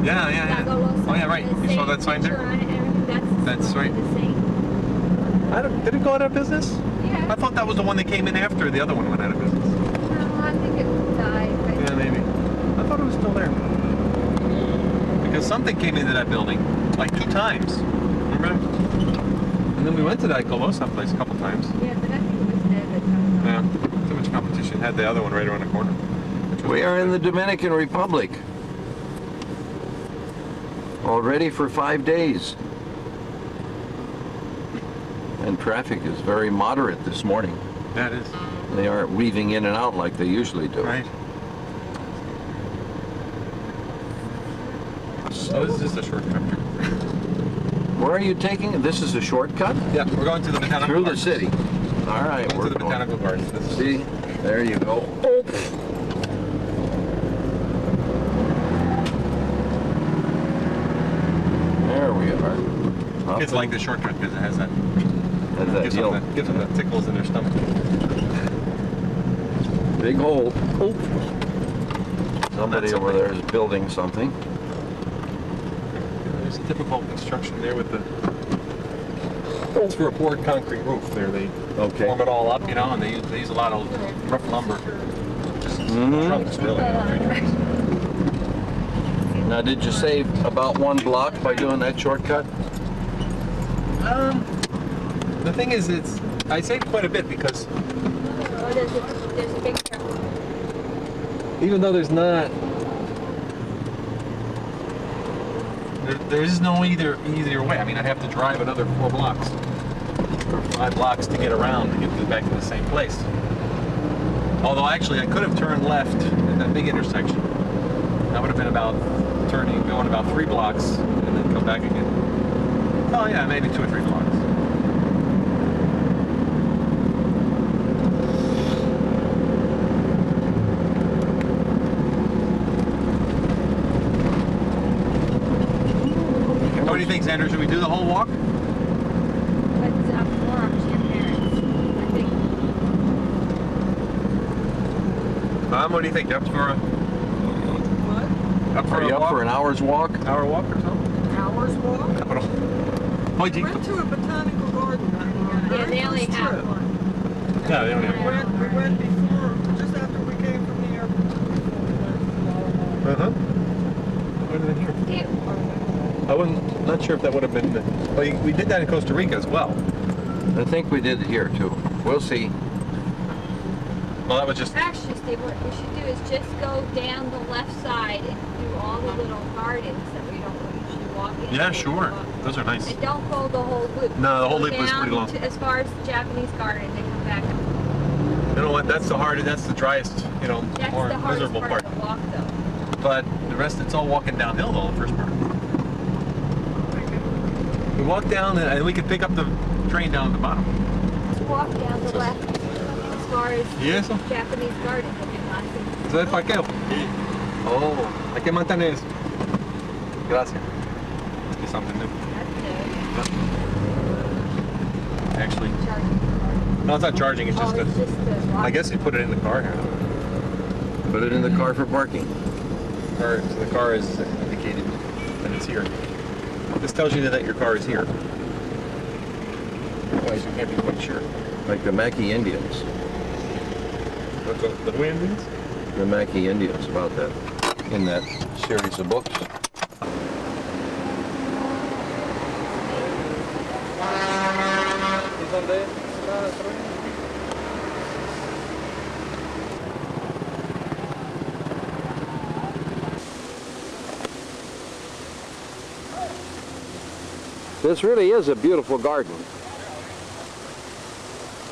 Yeah, yeah, yeah. Oh yeah, right. You saw that sign there? That's right. Did it go out of business? Yeah. I thought that was the one that came in after the other one went out of business. No, I think it died. Yeah, maybe. I thought it was still there. Because something came into that building, like 2 times. Remember? And then we went to that Golosa place a couple times. Yeah, but I think it was dead at the time. Yeah, too much competition. Had the other one right around the corner. We are in the Dominican Republic. Already for 5 days. And traffic is very moderate this morning. That is. They aren't weaving in and out like they usually do. Right. So this is just a shortcut. Where are you taking? This is a shortcut? Yeah, we're going to the Botanical Through the Gardens. city. All right, Going we're to the Botanical Gardens. This is- See, there you go. There we are. Up Kids like the shortcut because it has that. Has that deal. Gives them the tickles in their stomach. Big hole. Somebody That's over something. there is building something. There's a typical construction there with the. It's for a poured concrete roof. There they form it all up, you know, and they use a lot of rough lumber. Just trunks, really. Tree trunks. Now, did you save about 1 block by doing that shortcut? The thing is, I saved quite a bit because Oh, there's a big truck. even though there's not, there is no easier way. I mean, I'd have to drive another 4 blocks or 5 blocks to get around to get back to the same place. Although actually, I could have turned left at that big intersection. That would have been about going about 3 blocks and then come back again. Oh yeah, maybe 2 or 3 blocks. What do you think, Xander? Should we do the whole walk? But up more up to your parents. I think. Mom, what do you think? Up for a Are you up for an hour's walk? hour walk or something? Hours walk? Went We went to a botanical garden. Yeah, they only have one. Yeah, they only have We went before, just after we came from the airport. What is it here? Ew. I wasn't not sure if that would have been. Well, we did that in Costa Rica as well. I think we did it here too. We'll see. Well, that was just. Actually, Steve, what we should do is just go down the left side and do all the little gardens that we don't usually walk in. Yeah, sure. Those are nice. And don't go the whole loop. No, the whole Go loop was pretty down long. to, as far as the Japanese garden, they come back up. You know what? That's the hardest. That's the driest. You know, That's more the hardest miserable part part. of the walk, though. But the rest, it's all walking downhill though. The first part. We walk down and we could pick up the train down at the bottom. To walk down the left as far as ¿Y eso? Japanese garden, they can not see. ¿Eso es parqueo? Oh, hay que mantener eso. Gracias. Must be something new. That's Actually, the charging card. no, it's not charging. It's just Oh, it's just the I guess you put it in the car here. Put it in the car for parking. So the car is indicated that it's here. This tells you that your car is here. Otherwise, you can't be quite sure. Like the Mackay Indians. What the winds? The Mackay Indians about that. In that series of books. This really is a beautiful garden.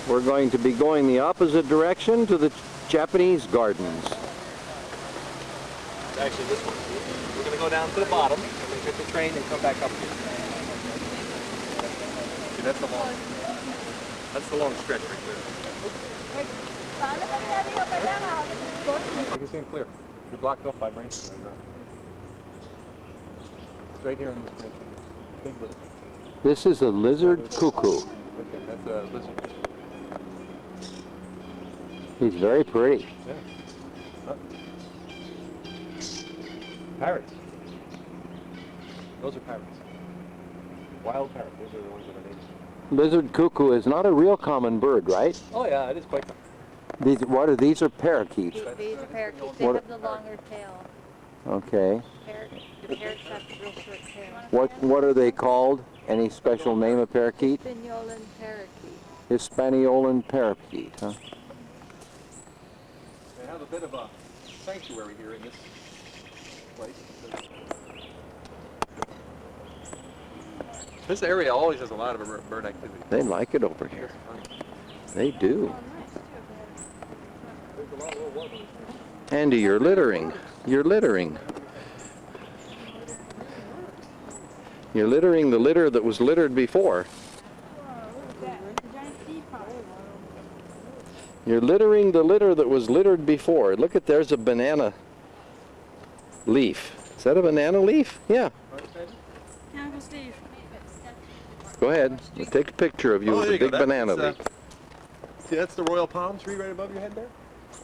We're going to be going the opposite direction to the Japanese gardens. Actually, this one. We're going to go down to the bottom, and then get the train and come back up here. See, that's the long stretch right there. You can see them clear. You're blocked off by branches right now. It's right here in this branch. Big lizard. This is a lizard cuckoo. Okay, that's a lizard. He's very pretty. Yeah. Huh? Parrots. Those are parrots. Wild parrots. Those are the ones that are native. Lizard cuckoo is not a real common bird, right? Oh yeah, it is quite common. What are these? Are parakeets? These are parakeets. They What- have the longer tail. Okay. The parrots have the real short tail. What are they called? Any special name of parakeet? Hispaniolan parakeet. Hispaniolan parakeet, huh? They have a bit of a sanctuary here in this place. This area always has a lot of bird activity. They like it over here. They do. Andy, you're littering. You're littering. You're littering the litter that was littered before. You're littering the litter that was littered before. Look at, there's a banana leaf. Is that a banana leaf? Yeah. Yeah, Uncle Steve. Go ahead. We'll take a picture of you with a big banana leaf. See, that's the royal palm tree right above your head there?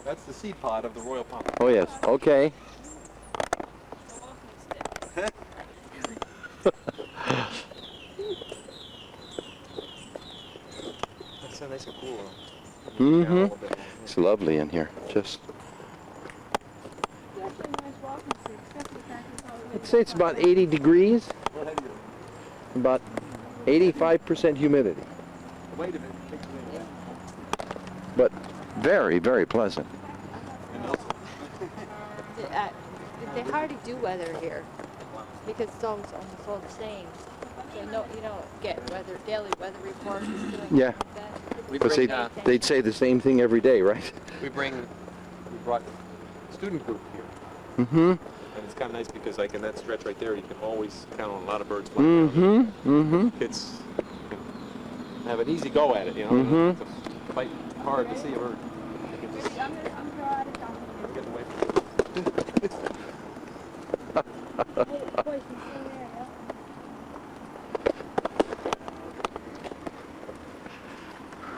That's the seed pod of the royal palm. Oh yes. Okay. That's so nice and cool. Mm-hmm. It's lovely in here. Just. I'd say it's about 80 degrees. About 85% humidity. Wait a minute. But very, very pleasant. They hardly do weather here because it's always almost all the same. So no, you don't get daily weather reports. Yeah. We Because bring, they'd say the same thing every day, right? we brought a student group here. Mm-hmm. And it's kind of nice because like in that stretch right there, you can always count on a lot of birds flying around. Mm-hmm. Mm-hmm. Kids can have an easy go at it, you know. Mhm. It's a fight hard to see a bird. You can just get away from it.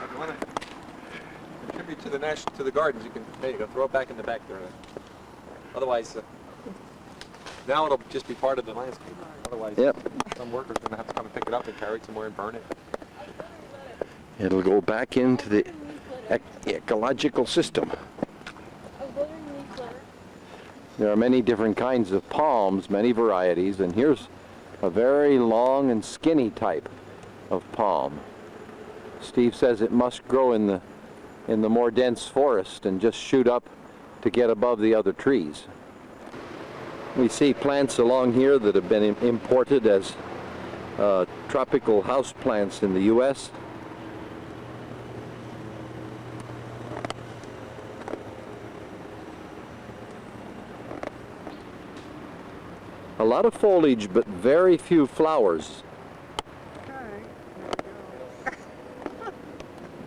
If you want to contribute to the gardens, you can. There you go. Throw it back in the back there. Otherwise, now it'll just be part of the landscape. Otherwise, Yep. some worker's going to have to come and pick it up and carry it somewhere and burn it. It'll go back into the ecological system. There are many different kinds of palms, many varieties, and here's a very long and skinny type of palm. Steve says it must grow in the more dense forest and just shoot up to get above the other trees. We see plants along here that have been imported as tropical house plants in the U.S. A lot of foliage, but very few flowers.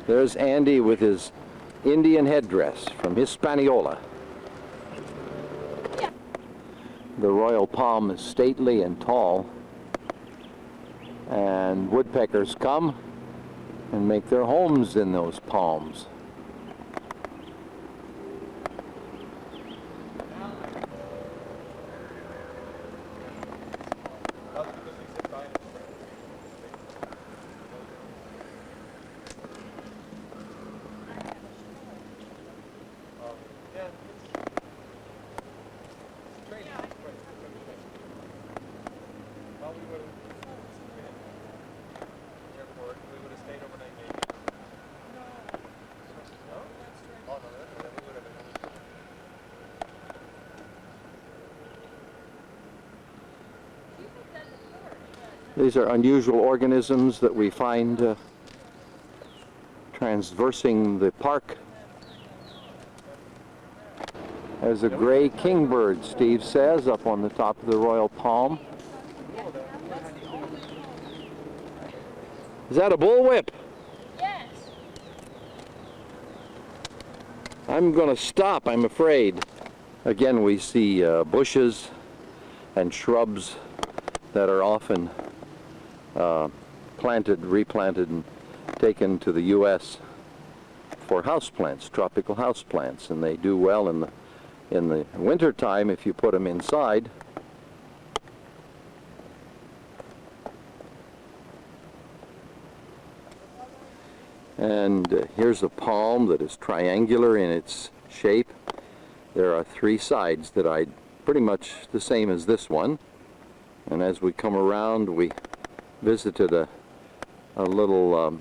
There's Andy with his Indian headdress from Hispaniola. The royal palm is stately and tall, and woodpeckers come and make their homes in those palms. These are unusual organisms that we find transversing the park. There's a gray kingbird, Steve says, up on the top of the royal palm. Is that a bullwhip? Yes. I'm going to stop, I'm afraid. Again, we see bushes and shrubs that are often planted, replanted, and taken to the U.S. for houseplants, tropical houseplants, and they do well in the winter time if you put them inside. And here's a palm that is triangular in its shape. There are 3 sides that I pretty much the same as this one. And as we come around, we visited a little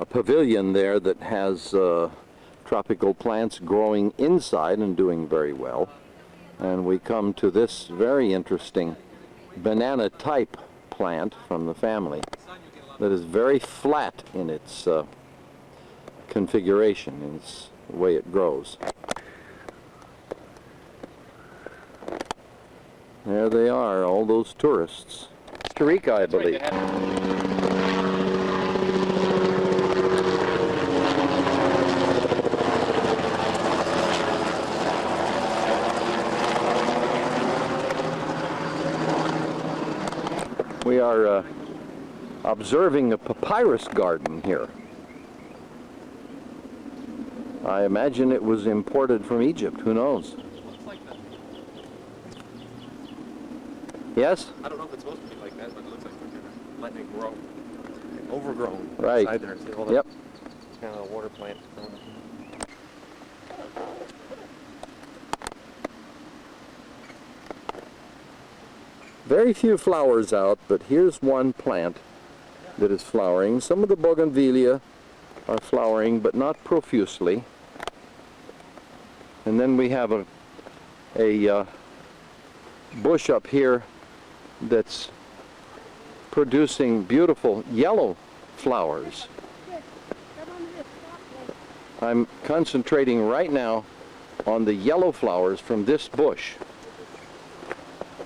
pavilion there that has tropical plants growing inside and doing very well. And we come to this very interesting banana type plant from the family that is very flat in its configuration, in its way it grows. There they are, all those tourists. Costa Rica, I believe. We are observing a papyrus garden here. I imagine it was imported from Egypt, who knows? Looks like that. Yes? I don't know if it's supposed to be like that, but it looks like they're kind of letting it grow. Overgrown. Right. Inside there. See all that? Yep. It's kind of a water plant. Very few flowers out, but here's one plant that is flowering. Some of the bougainvillea are flowering, but not profusely. And then we have a bush up here that's producing beautiful yellow flowers. I'm concentrating right now on the yellow flowers from this bush,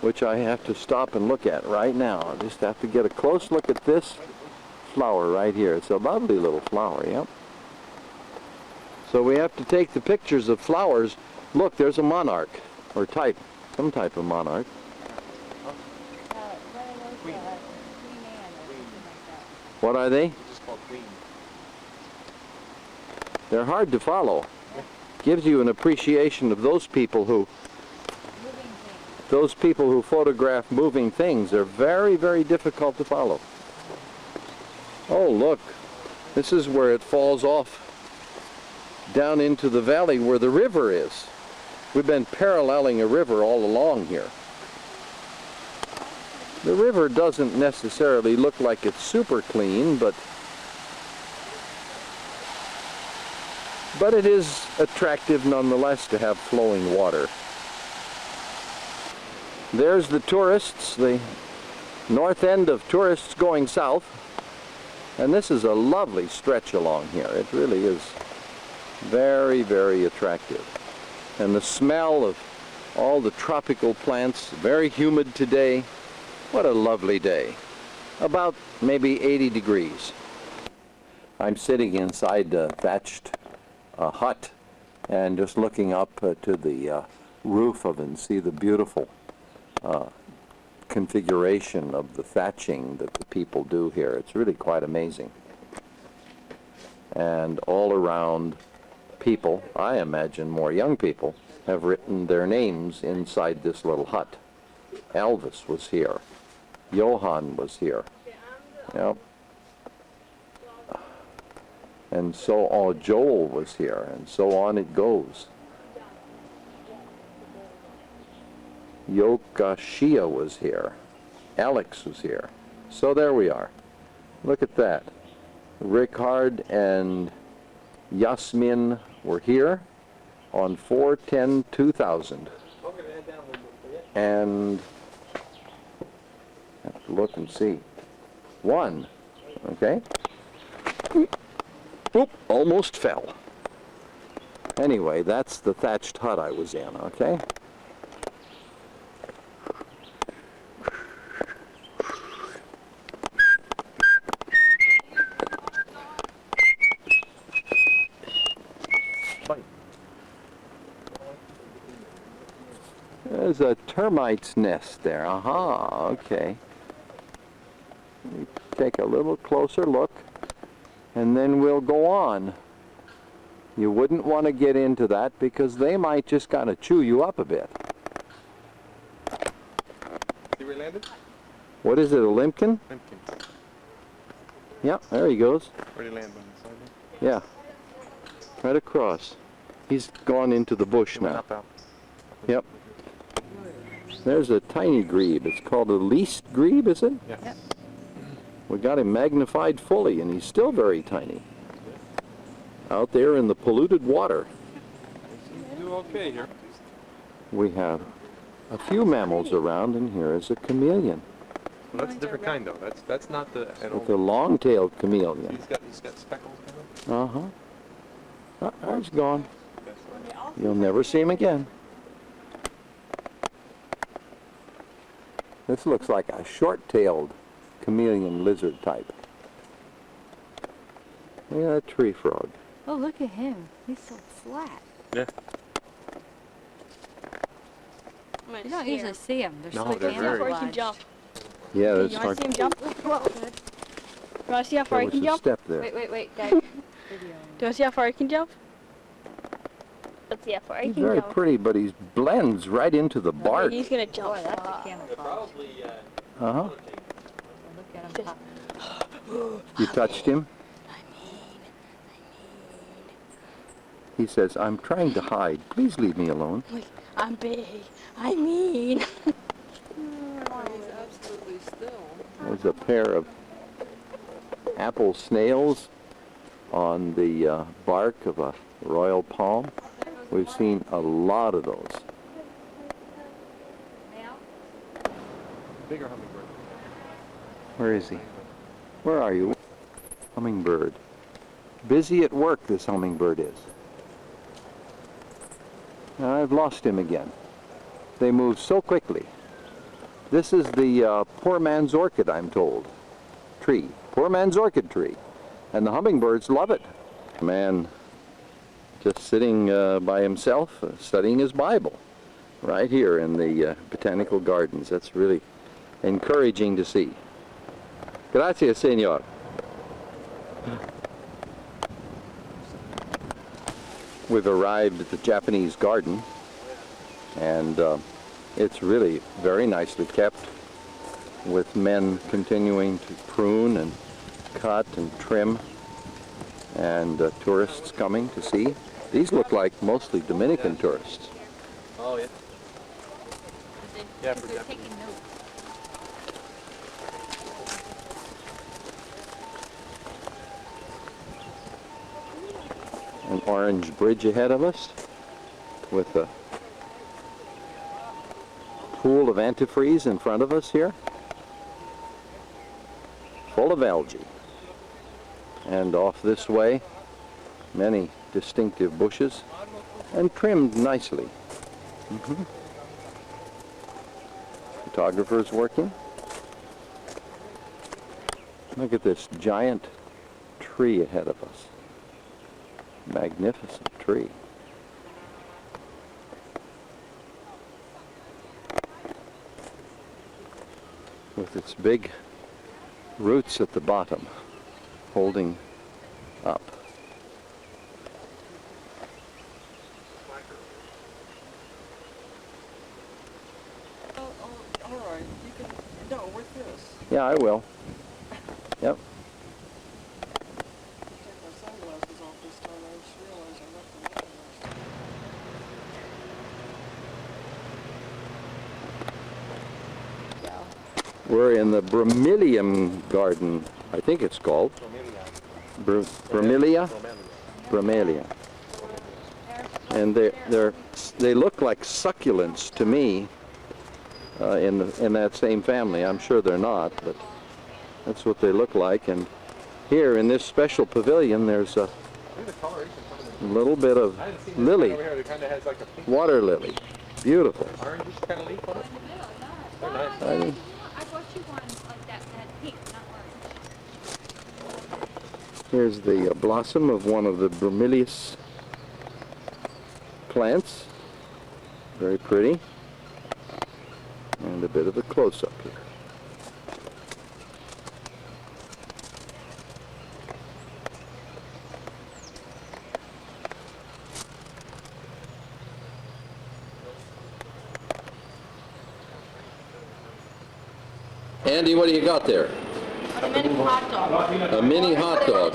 which I have to stop and look at right now. I just have to get a close look at this flower right here. It's a lovely little flower, yep. So we have to take the pictures of flowers. Look, there's a monarch, or some type of monarch. What are they? Just called queen. They're hard to follow. Gives you an appreciation of those people who photograph moving things. They're very, very difficult to follow. Oh, look. This is where it falls off down into the valley where the river is. We've been paralleling a river all along here. The river doesn't necessarily look like it's super clean, but it is attractive nonetheless to have flowing water. There's the tourists, the north end of tourists going south. And this is a lovely stretch along here. It really is very, very attractive. And the smell of all the tropical plants, very humid today. What a lovely day. About maybe 80 degrees. I'm sitting inside a thatched hut and just looking up to the roof of it and see the beautiful configuration of the thatching that the people do here. It's really quite amazing. And all around, people, I imagine more young people, have written their names inside this little hut. Elvis was here. Johann was here. Yep. And so on, Joel was here, and so on it goes. Yokashia was here. Alex was here. So there we are. Look at that. Rickard and Yasmin were here on 4/10/2000. And have to look and see. One. Okay. Oop, almost fell. Anyway, that's the thatched hut I was in, okay? There's a termite's nest there. Aha, okay. Let me take a little closer look, and then we'll go on. You wouldn't want to get into that because they might just kind of chew you up a bit. See where he landed? What is it, a limpkin? Limpkin. Yeah, there he goes. Where did he land on the side? Yeah. Right across. He's gone into the bush now. Up. Yep. There's a tiny grebe. It's called a least grebe, is it? Yes. Yep. We got him magnified fully, and he's still very tiny. Out there in the polluted water. You do okay here. We have a few mammals around, and here is a chameleon. Well, that's a different kind though. That's not the. With a long-tailed chameleon. He's got speckles kind of. Uh-huh. Oh, he's gone. That's right. You'll never see him again. This looks like a short-tailed chameleon lizard type. Look at that tree frog. Oh, look at him. He's so flat. Yeah. You don't usually see them. They're No, so they're very- Before he can jump. Yeah, You that's want to hard. see him jump? You want to see how far There he was can a jump? step there. Wait, Dad. Do you want to see how far he can jump? Let's see how far he He's can very jump. pretty, but he blends right into the bark. He's gonna jump. Boy, that's a camouflage. Uh-huh. Look at him pop. You touched him? He says, I'm trying to hide. Please leave me alone. I'm big. I mean. He's absolutely still. There's a pair of apple snails on the bark of a royal palm. We've seen a lot of those. Bigger hummingbird. Where is he? Where are you? Hummingbird. Busy at work, this hummingbird is. I've lost him again. They move so quickly. This is the poor man's orchid, I'm told. Tree. Poor man's orchid tree. And the hummingbirds love it. Man just sitting by himself, studying his Bible. Right here in the botanical gardens. That's really encouraging to see. Gracias, señor. We've arrived at the Japanese garden, and it's really very nicely kept, with men continuing to prune and cut and trim, and tourists coming to see. These look like mostly Dominican tourists. Oh yeah. Yeah, for They're Japanese. taking notes. An orange bridge ahead of us with a pool of antifreeze in front of us here, full of algae. And off this way, many distinctive bushes and trimmed nicely. Photographers working. Look at this giant tree ahead of us. Magnificent tree. With its big roots at the bottom, holding up. Oh, all right. You can. No, with this. Yeah, I will. Yep. Take my sunglasses off this time. I just realized I left them on. We're in the bromelium garden, I think it's called. Bromelia? Bromelia. And they look like succulents to me in that same family. I'm sure they're not, but that's what they look like. And here in this special pavilion, there's a little bit of lily, Over here, it kind of has like a pink water lily. Beautiful. orange kind of leaf on it. They're nice. I mean, I bought you one like that had pink, not orange. here's the blossom of one of the bromelius plants. Very pretty. And a bit of a close-up here. Andy, what do you got there? A mini hot dog. A mini hot dog.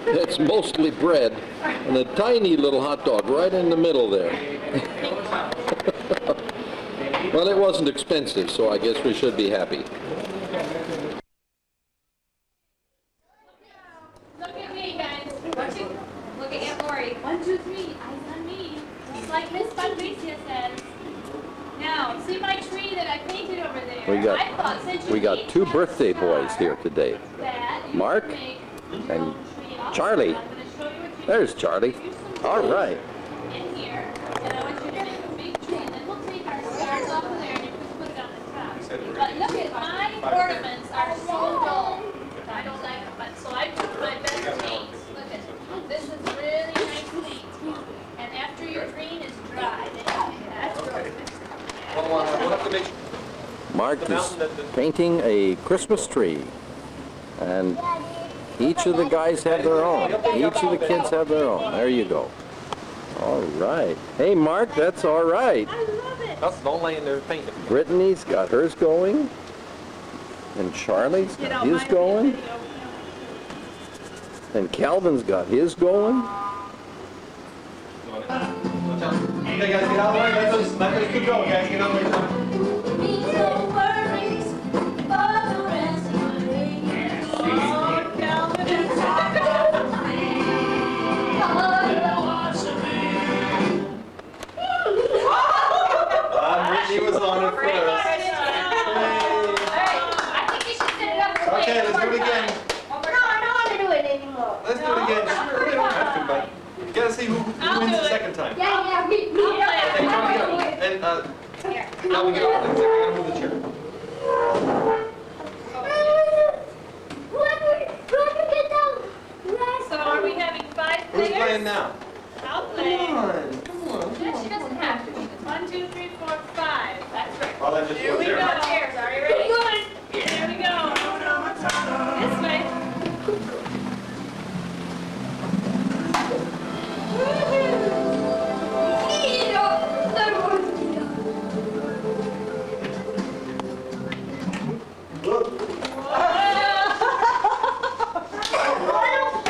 That's mostly bread and a tiny little hot dog right in the middle there. Well, it wasn't expensive, so I guess we should be happy. Look at me, guys. Look at Aunt Lori. 1, 2, 3. Eyes on me. Just like Miss Patricia says. Now, see my tree that I painted over there? I thought since you We got need 2 to birthday start boys here today. that, you Mark can make and tree off. Charlie. I'm going to show you what you There's do. Charlie. Use some All glue right. in here, and I want you to make a big tree, and then we'll take our stars off of there and you can put it on the top. But look at my ornaments are so dull. I don't like them, but so I took my better paints. Look at it. This is really nice paint. And after your green is dry, then you can add it. Well, we'll have to make sure. Mark is painting a Christmas tree. And each of the guys have their own. Each of the kids have their own. There you go. All right. Hey, Mark, that's all right. I love it. Oh, don't lay in there painting. Brittany's got hers going. And Charlie's got his going. And Calvin's got his going. Okay, guys, get out of the way. Let those keep going, guys. Get out of the way. Brittany was on it first. I think you should set it up for Okay, later. let's do it again. No, I don't want to do it anymore. Let's do it again. Sure, we don't have to, but you gotta see who wins the second time. Yeah, we And, now we get off. We gotta move the chair. Whoever get down last So are we having 5 Who's players? playing now? I'll play. Come on. She doesn't have to. 1, 2, 3, 4, 5. That's right. Well, then just Here go we go. there. Cheers. Are you ready? Here we go. This way.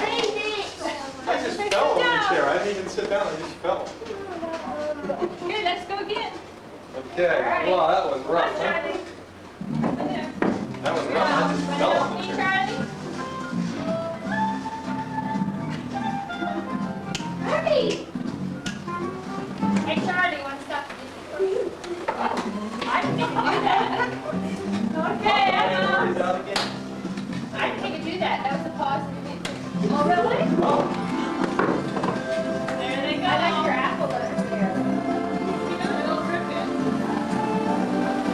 I just fell on the chair. I didn't even sit down. I just fell. Okay, let's go again. Okay. Well, that was rough, huh? Charlie. Over there. That was rough. I just fell on the Me, chair. Charlie. Hey, Charlie, you want to stop? I think you can do that. Okay, Emma. Is out again? I think you can do that. That was a pause. Oh, really? Oh. There they go. I like your apple letters there. A little crooked.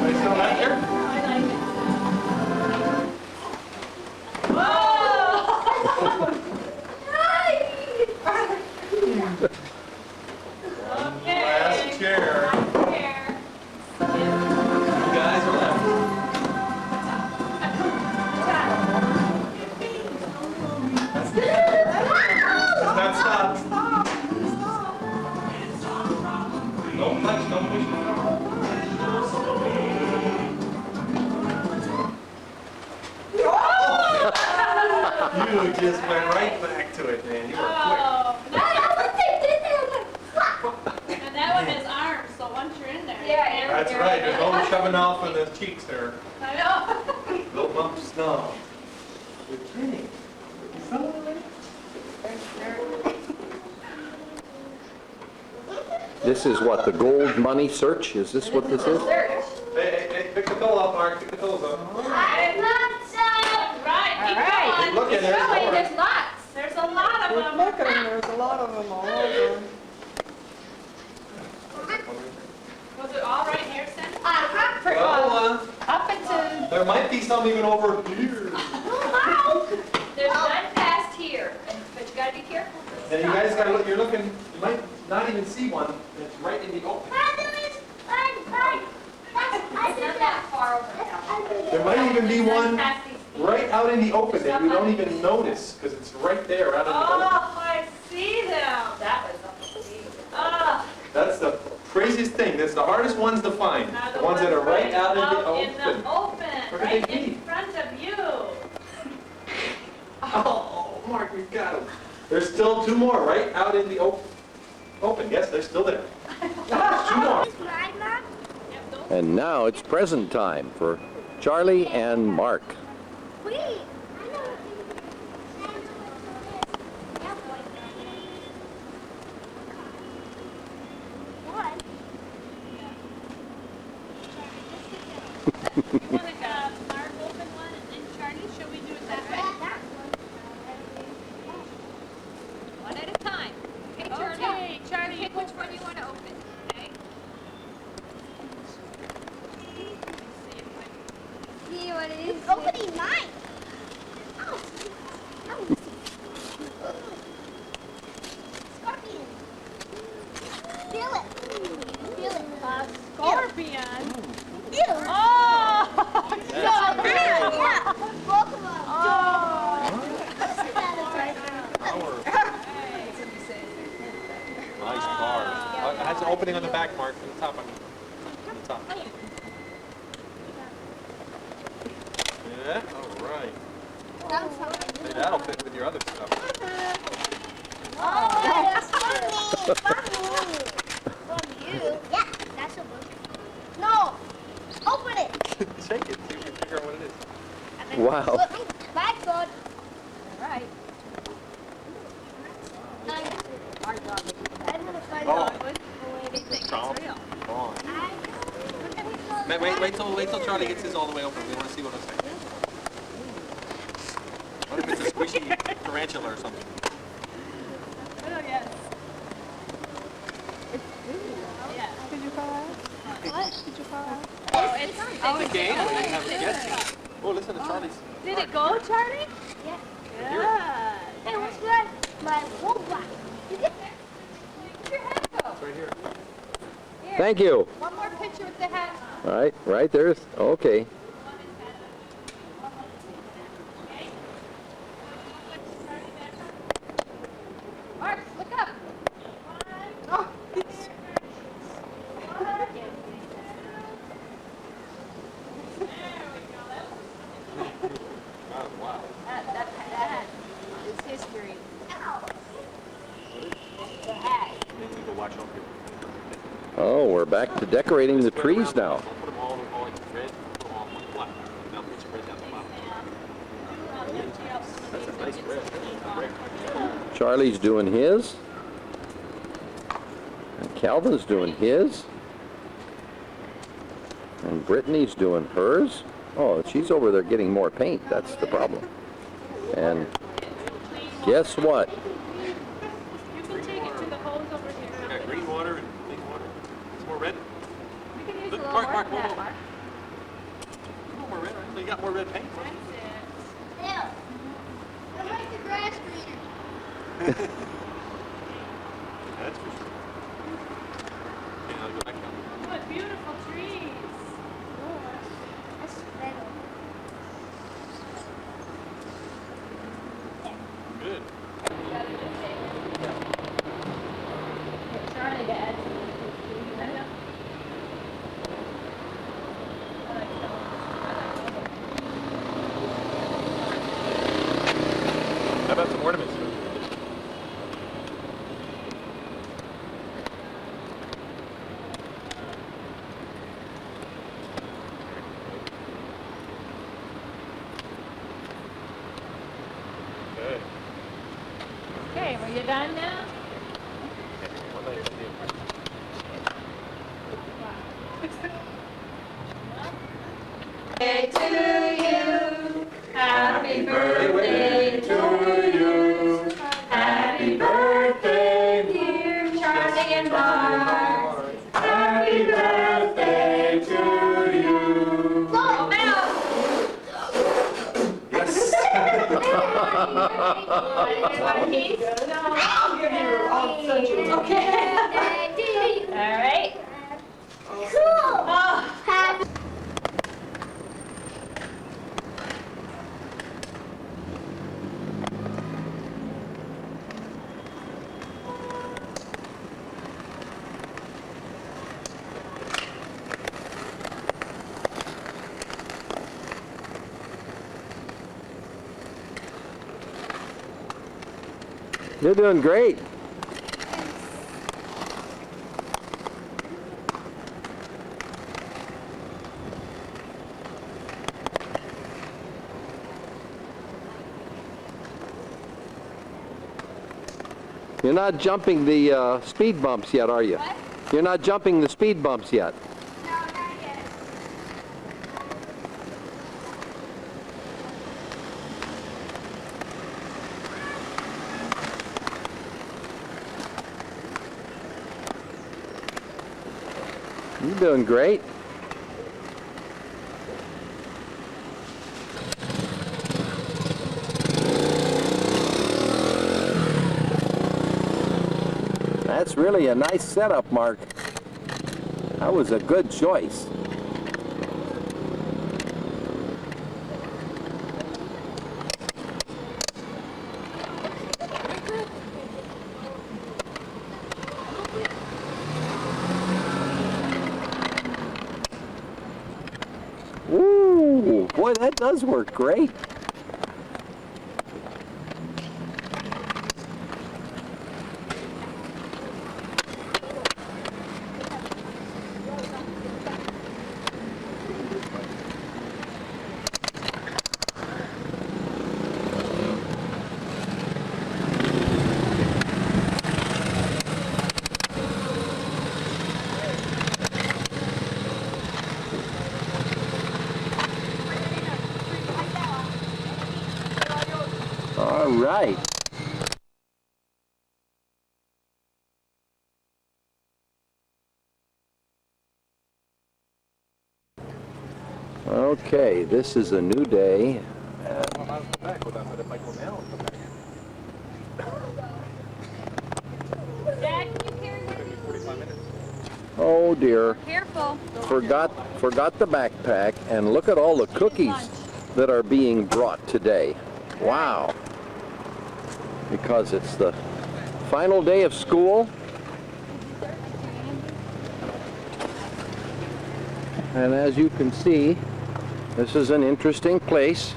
Are you still back here? I like it. Whoa! Okay. Last chair. Last chair. You guys are left. Stop, stop. Don't touch, don't push. You just went right back to it, man. You were Oh, I and that one has arms, so once you're in there. Yeah, you quick. can- That's right. There's no shoving off in the cheeks there. I know. Little bump of snow. You're kidding. You fell already? This is what, the gold money search? Is this what this is? Hey, hey, hey, pick the pillow up, Mark. Pick the pillows up. I'm not Right, keep going. Look at Keep it. going. There's lots. There's a lot of We're them. looking, there's a lot of them all over. Was it all right here, Sam? Well, Up into, there might be some even over here. There's none past here, but you gotta be careful. And you guys gotta look, you're looking, you might not even see one that's right in the open. It's not that far over now. There might even be None one past these- right out in the open that you don't even notice, because it's right there out in the open. Oh, I see them. That was unbelievable. Oh. That's the craziest thing. That's the hardest ones to find. Now The ones that are right out in the in the open. open, Where could right they in be? front of you. We got them. There's still 2 more, right? Out in the open. Yes, they're still there. There's 2 more. And now it's present time for Charlie and Mark. Wait. You want to Mark open one and then Charlie? Shall we do it that way? One at a time. Okay, Charlie. Okay, Charlie, pick which one you want to open. Okay. See what it is? It's opening mine. Oh. Scorpion. Feel it. Feel it. Scorpion. Feel it. Oh! Yeah. Both of them. Oh! Nice car. It has an opening on the back, Mark. On the top. On the top. Yeah. All right. Hey, that'll fit with your other stuff. Oh, that's funny. Funny. From you. Yeah, that's a book. No. Open it. Shake it. See if you can figure out what it is. Wow. My God. All right. I'm gonna find Oh. out. What do you think? It's Chomp. real. On. Wait till Charlie gets his all the way open. We want to see what it's like. What if it's a squishy tarantula or something? Oh, yes. Yeah. Did you fall out? What? Did you fall out? Oh, it's It's a game where you have a guessing. Oh, listen to Charlie's. Did it go, Charlie? Yeah. Good. Hey, what's that? My robot. You get that? Where'd your head go? It's right here. Thank you. One more picture with the hat. All right, right there's, okay. Mark, look up. Oh, wow. That is history. They need to watch over here. Oh, we're back to decorating the trees now. Don't put them all in red. Put them all in one black. Now put some red down the bottom. That's a nice red. Charlie's doing his. And Calvin's doing his. And Brittany's doing hers. Oh, she's over there getting more paint. That's the problem. And guess what? You can take it to the hose over here. We got green water and clean water. Some more red. We can use Look, a little Mark, more Mark, than that, whoa, whoa. Mark. More red. So you got more red paint. That's it. Ew. I like the grass greener. That's for sure. Okay, I'll go back down. What beautiful trees. That's red. Good. Charlie to add How about some ornaments? Good. Okay, were you done now? One nice idea. Happy birthday to you. Happy birthday, dear Charlie and Mark. Happy birthday to you. Oh, Yes. Okay. All right. Cool. Oh. Happy You're doing great. You're not jumping the speed bumps yet, are you? What? You're not jumping the speed bumps yet. No, not yet. You're doing great. That's really a nice setup, Mark. That was a good choice. Ooh, boy, that does work great. All right. Okay, this is a new day. Dad, can you carry one? Oh dear. Careful. Forgot the backpack, and look at all the cookies that are being brought today. Wow. Because it's the final day of school. And as you can see, this is an interesting place.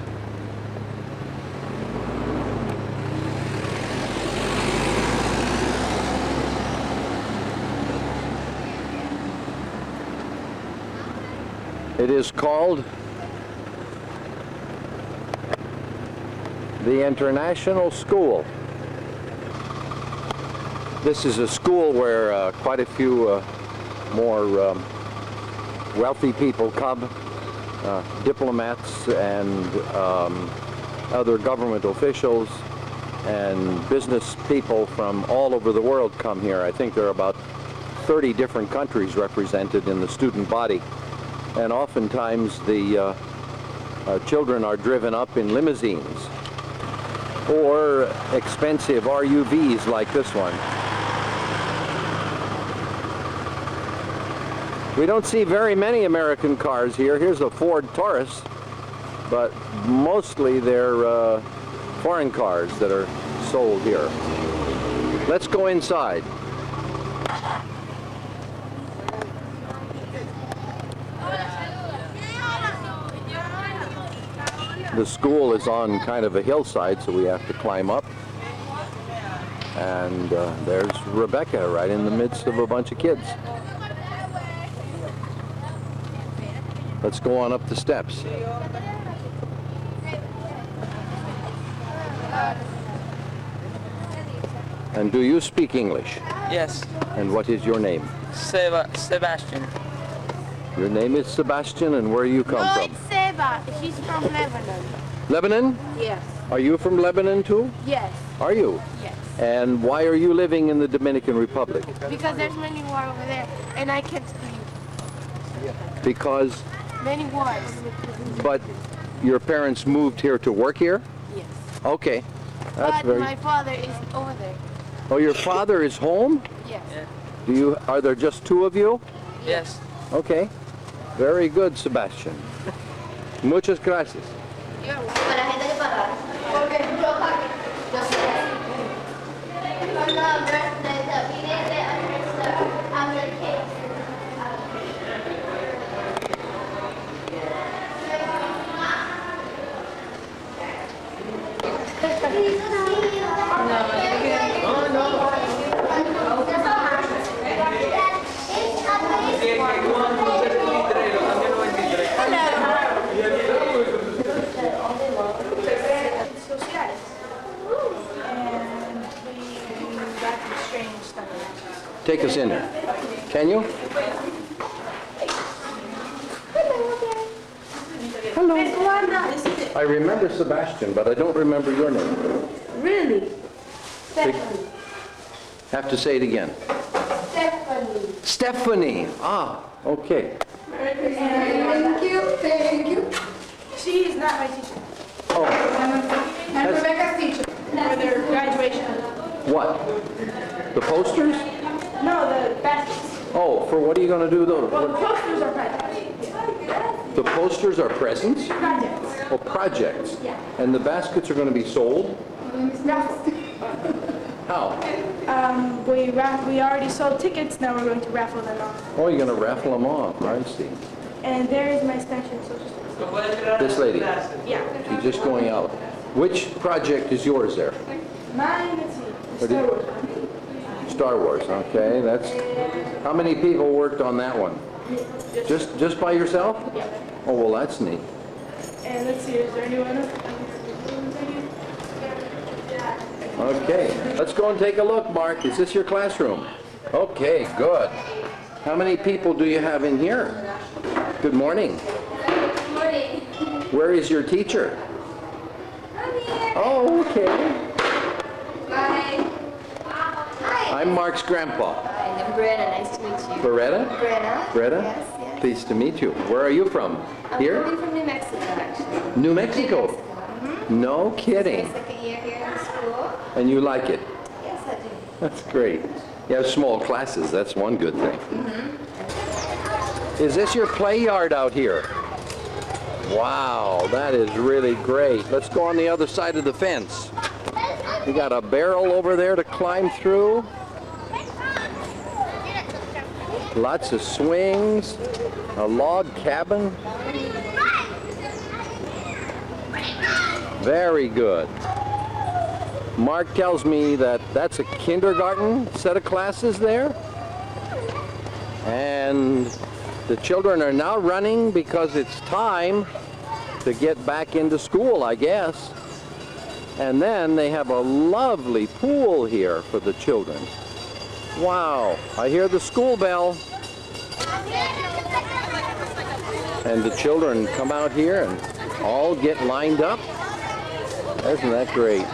It is called the International School. This is a school where quite a few more wealthy people come, diplomats and other government officials and business people from all over the world come here. I think there are about 30 different countries represented in the student body. And oftentimes the children are driven up in limousines or expensive RUVs like this one. We don't see very many American cars here. Here's a Ford Taurus, but mostly they're foreign cars that are sold here. Let's go inside. The school is on kind of a hillside, so we have to climb up. And there's Rebecca right in the midst of a bunch of kids. Let's go on up the steps. And do you speak English? Yes. And what is your name? Sebastian. Your name is Sebastian, and where you come No, from? it's Seba. She's from Lebanon. Lebanon? Yes. Are you from Lebanon too? Yes. Are you? Yes. And why are you living in the Dominican Republic? Because there's many wars over there, and I can't leave. Because, Many wars. but your parents moved here to work here? Yes. Okay. That's But very... my father is over there. Oh, your father is home? Yes. Are there just two of you? Yes. Okay. Very good, Sebastian. Muchas gracias. No, take us in there. Can you? Hello. I remember Sebastian, but I don't remember your name. Really? Have to say it again. Stephanie. Stephanie. Ah, okay. Thank you, thank you. She is not my teacher. Oh, I'm Rebecca's teacher for their graduation. what? The posters? No, the baskets. Oh, for what are you going to do those? Well, the What- posters are projects. The posters are presents? Projects. Oh, projects. Yeah. And the baskets are going to be sold? How? We already sold tickets, now we're going to raffle them off. Oh, you're going to raffle them off. I see. And there is my extension social studies. This lady, Yeah. she's just going out. Which project is yours there? Mine, let's see, What do Star you- Wars. Star Wars, okay. That's. How many people worked on that one? Just by yourself? Yeah. Oh, well, that's neat. And let's see, is there anyone? Okay, let's go and take a look, Mark. Is this your classroom? Okay, good. How many people do you have in here? Good morning. Good morning. Where is your teacher? I'm here. Oh, okay. Bye. Hi. I'm Mark's grandpa. Hi, I'm Brenna. Nice to meet you. Beretta? Brenna. Greta? Yes, yes. Pleased to meet you. Where are you from? I'm Here? coming from New Mexico, actually. New Mexico? Mm-hmm. No kidding. My second year here in school. And you like it? Yes, I do. That's great. You have small classes. That's one good thing. Mm-hmm. Is this your play yard out here? Wow, that is really great. Let's go on the other side of the fence. You got a barrel over there to climb through. Lots of swings. A log cabin. Very good. Mark tells me that that's a kindergarten set of classes there. And the children are now running because it's time to get back into school, I guess. And then they have a lovely pool here for the children. Wow, I hear the school bell. And the children come out here and all get lined up. Isn't that great?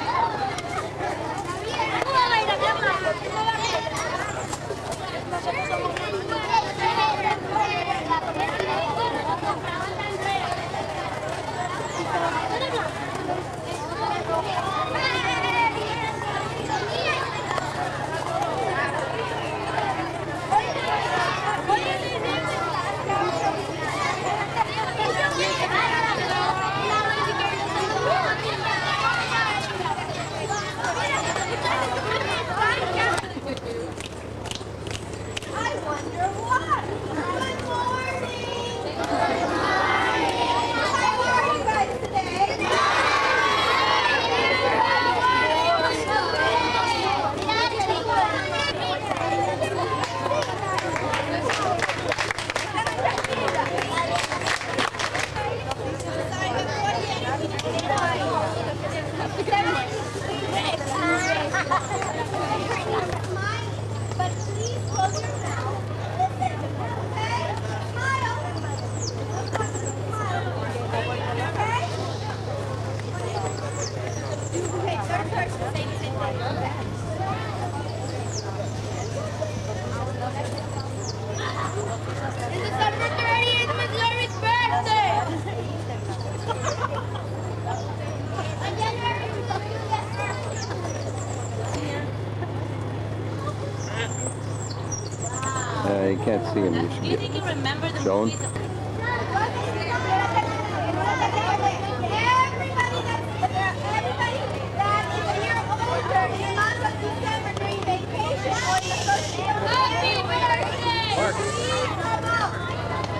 You can't see him. You should Do you get think you remember the shown. movies?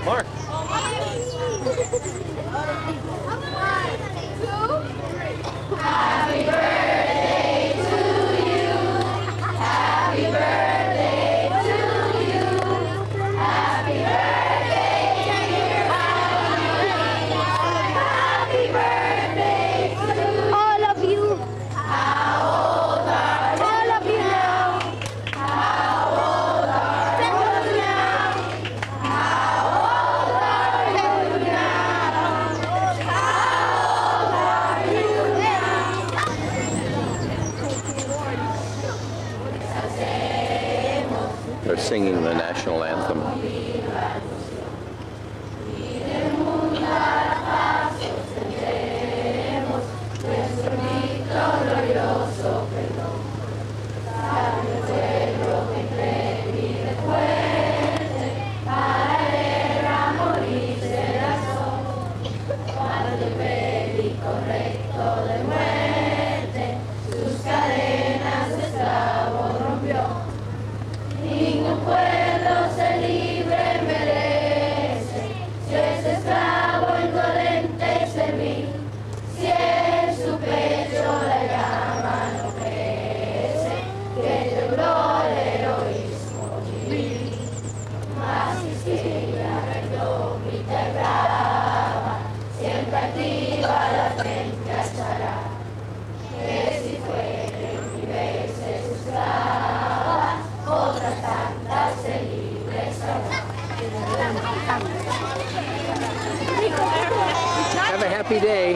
Mark. Happy birthday to you. Happy birthday to you. Happy birthday to singing the national anthem. Have a happy day.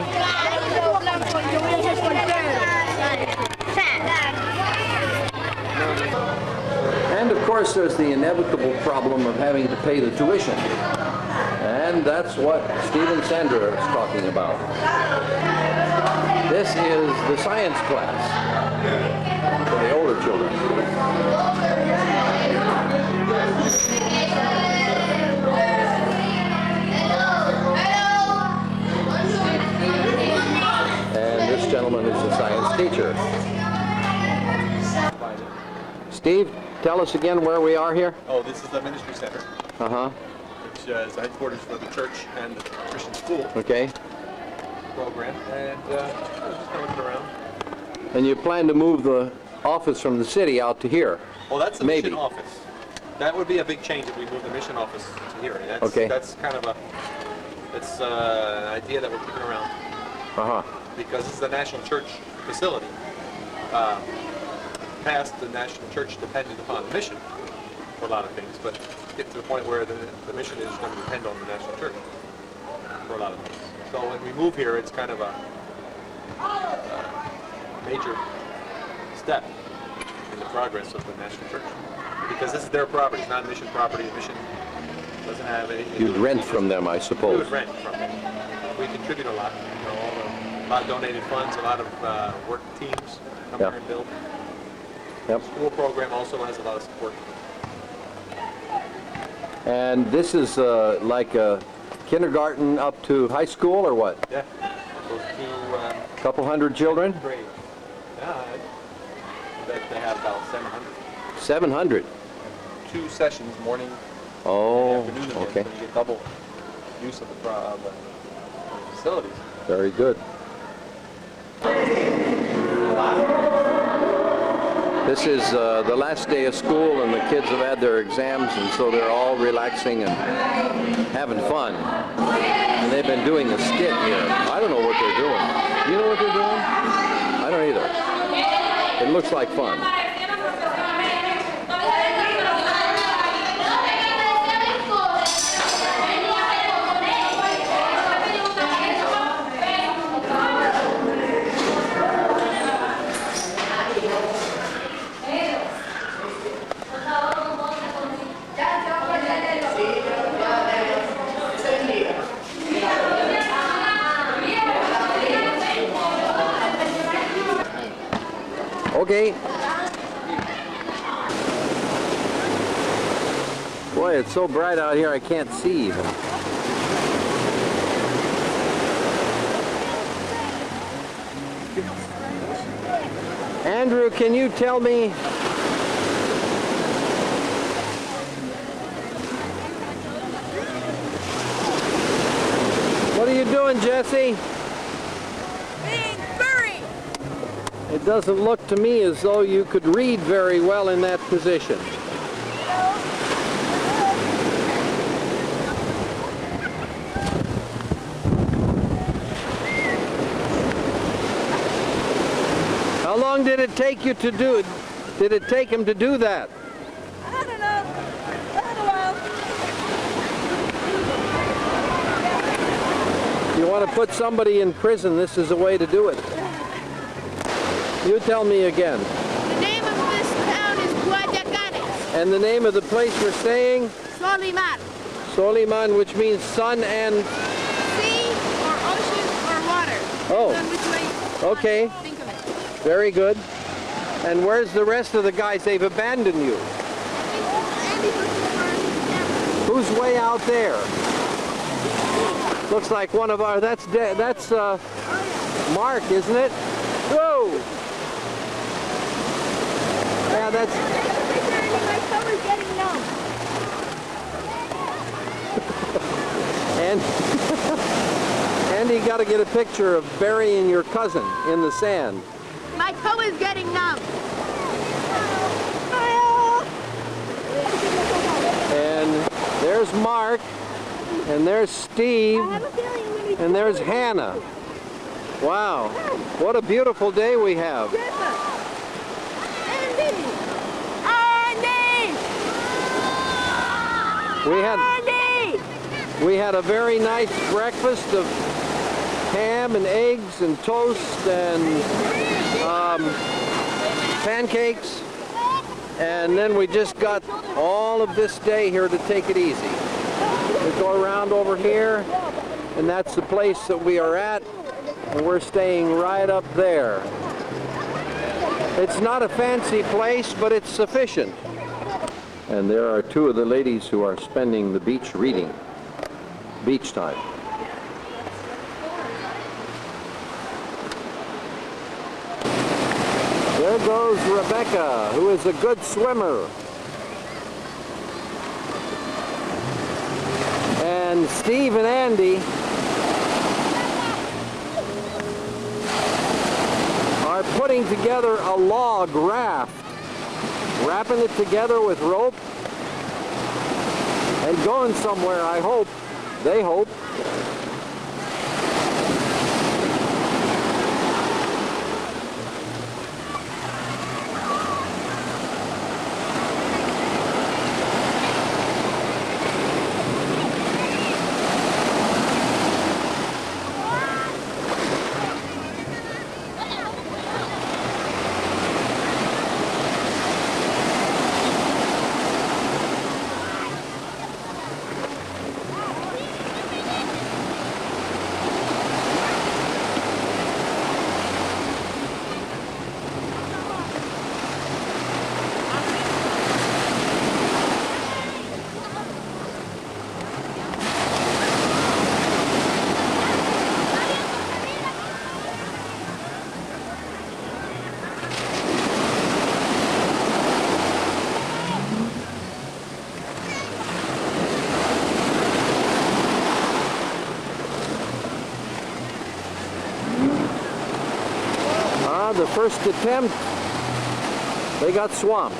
And of course there's the inevitable problem of having to pay the tuition. And that's what Steve and Sandra is talking about. This is the science class for the older children. And this gentleman is the science teacher. Steve, tell us again where we are here. Oh, this is the ministry center, which is the headquarters for the church and the Christian school Okay. program. And just kind of looking around. And you plan to move the office from the city out to here? Well, that's the Maybe. mission office. That would be a big change if we move the mission office to here. That's, Okay. That's kind of an idea that we're kicking around. Because this is a national church facility. Past, the national church depended upon the mission for a lot of things, but get to the point where the mission is going to depend on the national church for a lot of things. So when we move here, it's kind of a major step in the progress of the national church, because this is their property. It's not mission property. The mission doesn't have anything. You'd rent from them, I We suppose. would rent from them. We contribute a lot. A lot of donated funds, a lot of work teams come here and build. Yep. School program also has a lot of support. And this is like a kindergarten up to high school, or what? Yeah. Goes to Couple hundred children? grade. Yeah, I bet they have about 700. 700. 2 sessions, morning Oh, and afternoon again, okay. so you get double use of the facilities. Very good. This is the last day of school, and the kids have had their exams, and so they're all relaxing and having fun. And they've been doing a skit here. I don't know what they're doing. You know what they're doing? I don't either. It looks like fun. Okay. Boy, it's so bright out here I can't see even. Andrew, can you tell me what are you doing, Jesse? It doesn't look to me as though you could read very well in that position. How long did it take you to do it? Did it take him to do that? I don't know. A little while. You want to put somebody in prison, this is a way to do it. You tell me again. The name of this town is Guadacanes. And the name of the place we're staying? Soliman. Soliman, which means sun and... Sea or ocean or water. Oh. Depends on which way you Okay. want to think of it. Very good. And where's the rest of the guys? They've abandoned you. Andy was the Who's way out there? Looks like one of our... That's Mark, isn't it? Whoa! Yeah, that's... My cover's getting numb. And Andy, got to get a picture of burying your cousin in the sand. My toe is getting numb. And there's Mark, and there's Steve, and there's Hannah. Wow, what a beautiful day we have. We had a very nice breakfast of ham and eggs and toast and pancakes, and then we just got all of this day here to take it easy. We go around over here, and that's the place that we are at, and we're staying right up there. It's not a fancy place, but it's sufficient. And there are two of the ladies who are spending the beach reading. Beach time. There goes Rebecca, who is a good swimmer. And Steve and Andy are putting together a log raft, wrapping it together with rope and going somewhere, I hope. They hope. The first attempt, they got swamped.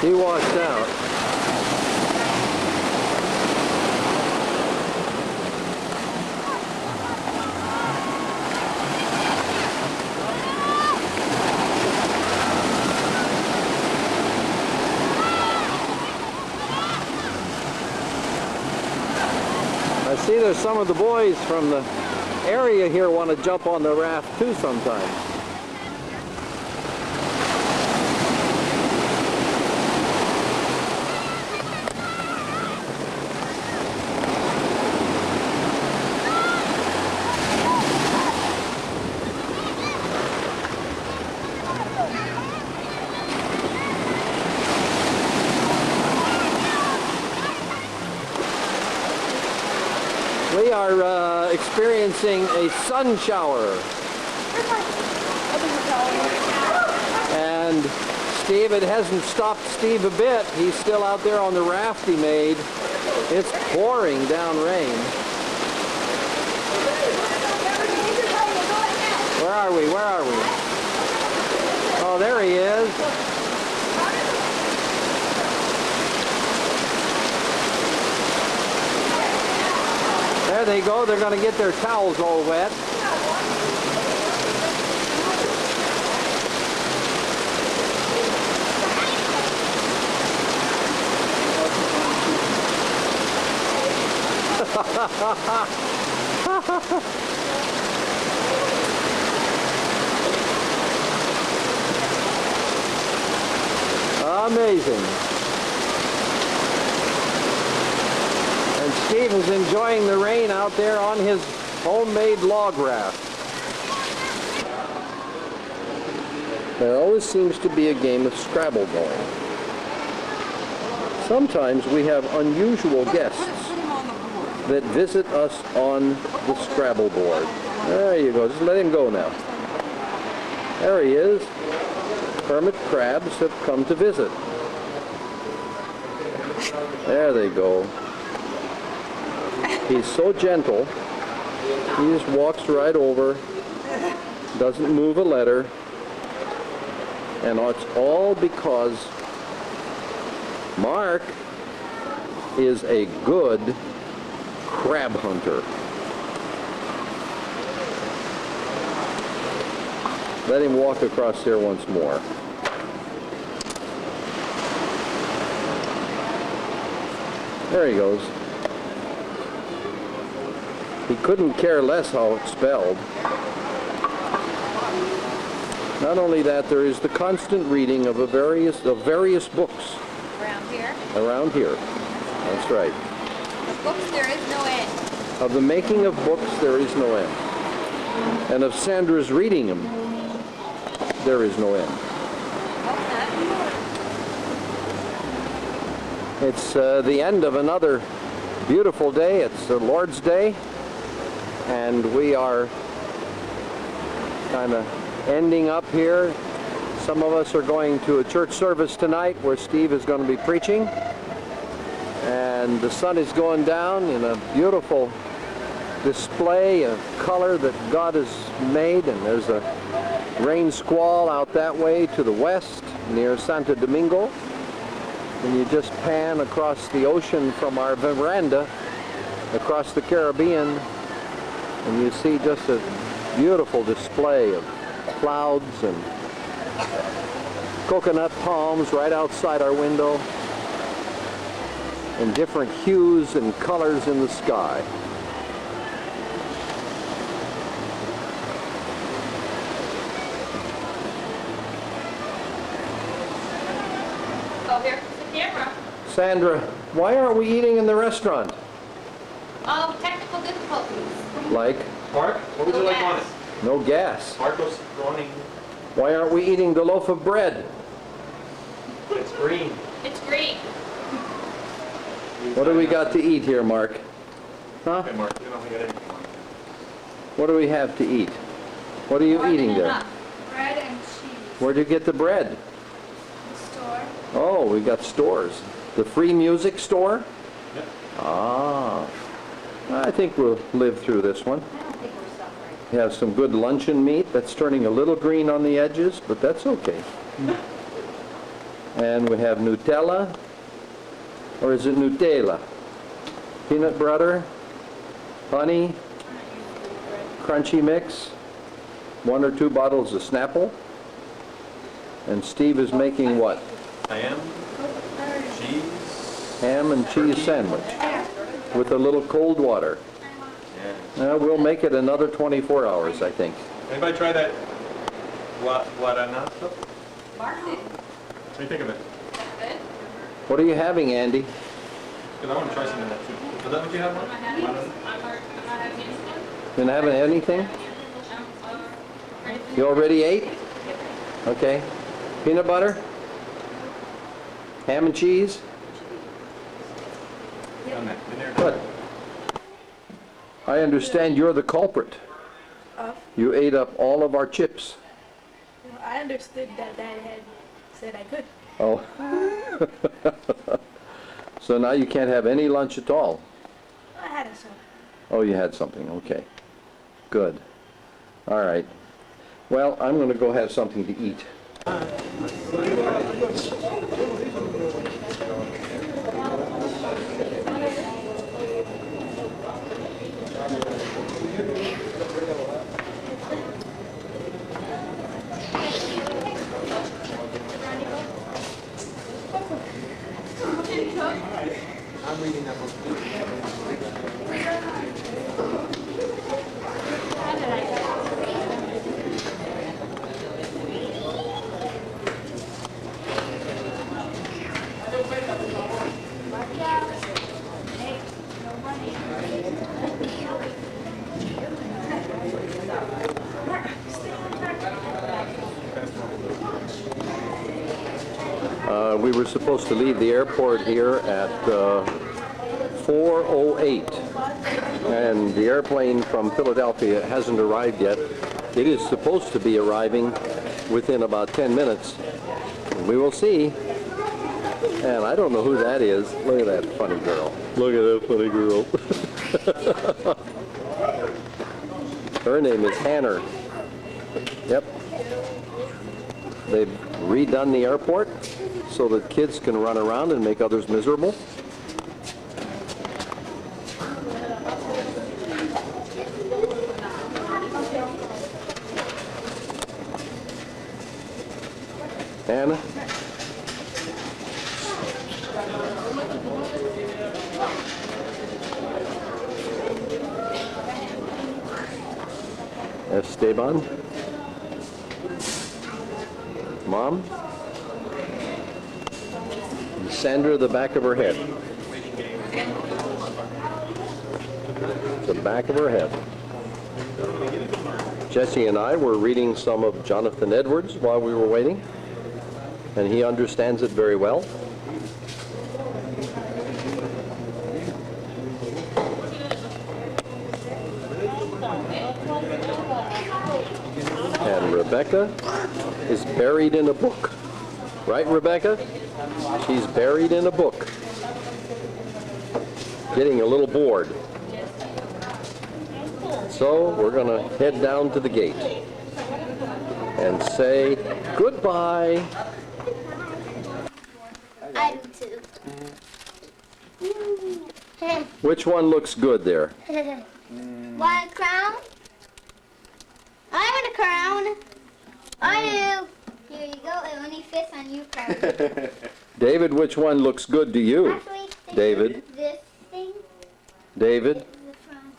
He washed out. I see there's some of the boys from the area here want to jump on the raft too sometime. We are experiencing a sun shower. And Steve. It hasn't stopped Steve a bit. He's still out there on the raft he made. It's pouring down rain. Where are we? Where are we? Oh, there he is. There they go. They're going to get their towels all wet. Amazing. And Steve is enjoying the rain out there on his homemade log raft. There always seems to be a game of Scrabble going. Sometimes we have unusual guests that visit us on the Scrabble board. There you go. Just let him go now. There he is. Hermit crabs have come to visit. There they go. He's so gentle. He just walks right over, doesn't move a letter, and it's all because Mark is a good crab hunter. Let him walk across here once more. There he goes. He couldn't care less how it's spelled. Not only that, there is the constant reading of various books. Around here? Around here. That's right. The books, there is no end. Of the making of books, there is no end. And of Sandra's reading them, there is no end. It's the end of another beautiful day. It's the Lord's Day, and we are kind of ending up here. Some of us are going to a church service tonight where Steve is going to be preaching, and the sun is going down in a beautiful display of color that God has made, and there's a rain squall out that way to the west near Santo Domingo. And you just pan across the ocean from our veranda across the Caribbean, and you see just a beautiful display of clouds and coconut palms right outside our window, and different hues and colors in the sky. Oh, here's the camera. Sandra, why aren't we eating in the restaurant? Technical difficulties. Like? Mark, what would you like on it? No gas. Marco's running. Why aren't we eating the loaf of bread? It's green. It's green. What do we got to eat here, Mark? Huh? Okay, Mark, you don't get anything. What do we have to eat? What are you More than eating there? enough. Bread and cheese. Where'd you get the bread? Store. Oh, we got stores. The free music store? Yep. Ah. I think we'll live through this one. We have some good luncheon meat that's turning a little green on the edges, but that's okay. And we have Nutella, or is it Nutella? Peanut butter, honey, crunchy mix, 1 or 2 bottles of Snapple. And Steve is making what? Ham, cheese. Ham and cheese sandwich with a little cold water. Yeah. We'll make it another 24 hours, I think. Anybody try that guaranazo? Mark did. What do you think of it? Good. What are you having, Andy? Because I want to try some of that too. Is that what you have, Mark? I'm not having anything. Been having anything? You already ate? Okay. Peanut butter? Ham and cheese? Done that. Been there, done Good. I understand you're the culprit. Of? You ate up all of our chips. I understood that Dad had Said I could. Oh. So now you can't have any lunch at all? I had a son. Oh, you had something, okay. Good. All right. Well, I'm going to go have something to eat. I'm reading that book. We were supposed to leave the airport here at 4:08, and the airplane from Philadelphia hasn't arrived yet. It is supposed to be arriving within about 10 minutes. We will see. And I don't know who that is. Look at that funny girl. Look at that funny girl. Her name is Hannah. Yep. They've redone the airport so that kids can run around and make others miserable. Hannah? Esteban? Mom? And Sandra, the back of her head. The back of her head. Jesse and I were reading some of Jonathan Edwards while we were waiting, and he understands it very well. And Rebecca is buried in a book. Right, Rebecca? She's buried in a book. Getting a little bored. So we're going to head down to the gate and say goodbye. I do too. Which one looks good there? Want a crown? I want a crown. I do. Here you go. It only fits on you, crown. David, which one looks good to you? Actually, David? This thing. David, Is the front.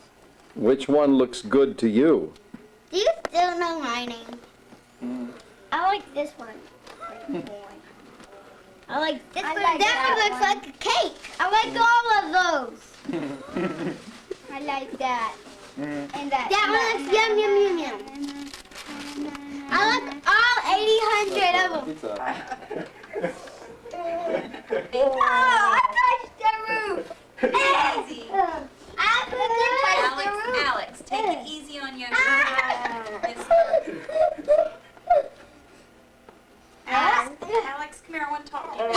which one looks good to you? Do you still know my name? I like this one. I like this one. That one looks like a cake. I like all of those. I like that. And that. That one looks yum yum yum yum. I like all 800 of them. Oh, I touched the roof. Easy. I touched the roof. Alex, take it easy on your Alex, come here, I want to talk to you.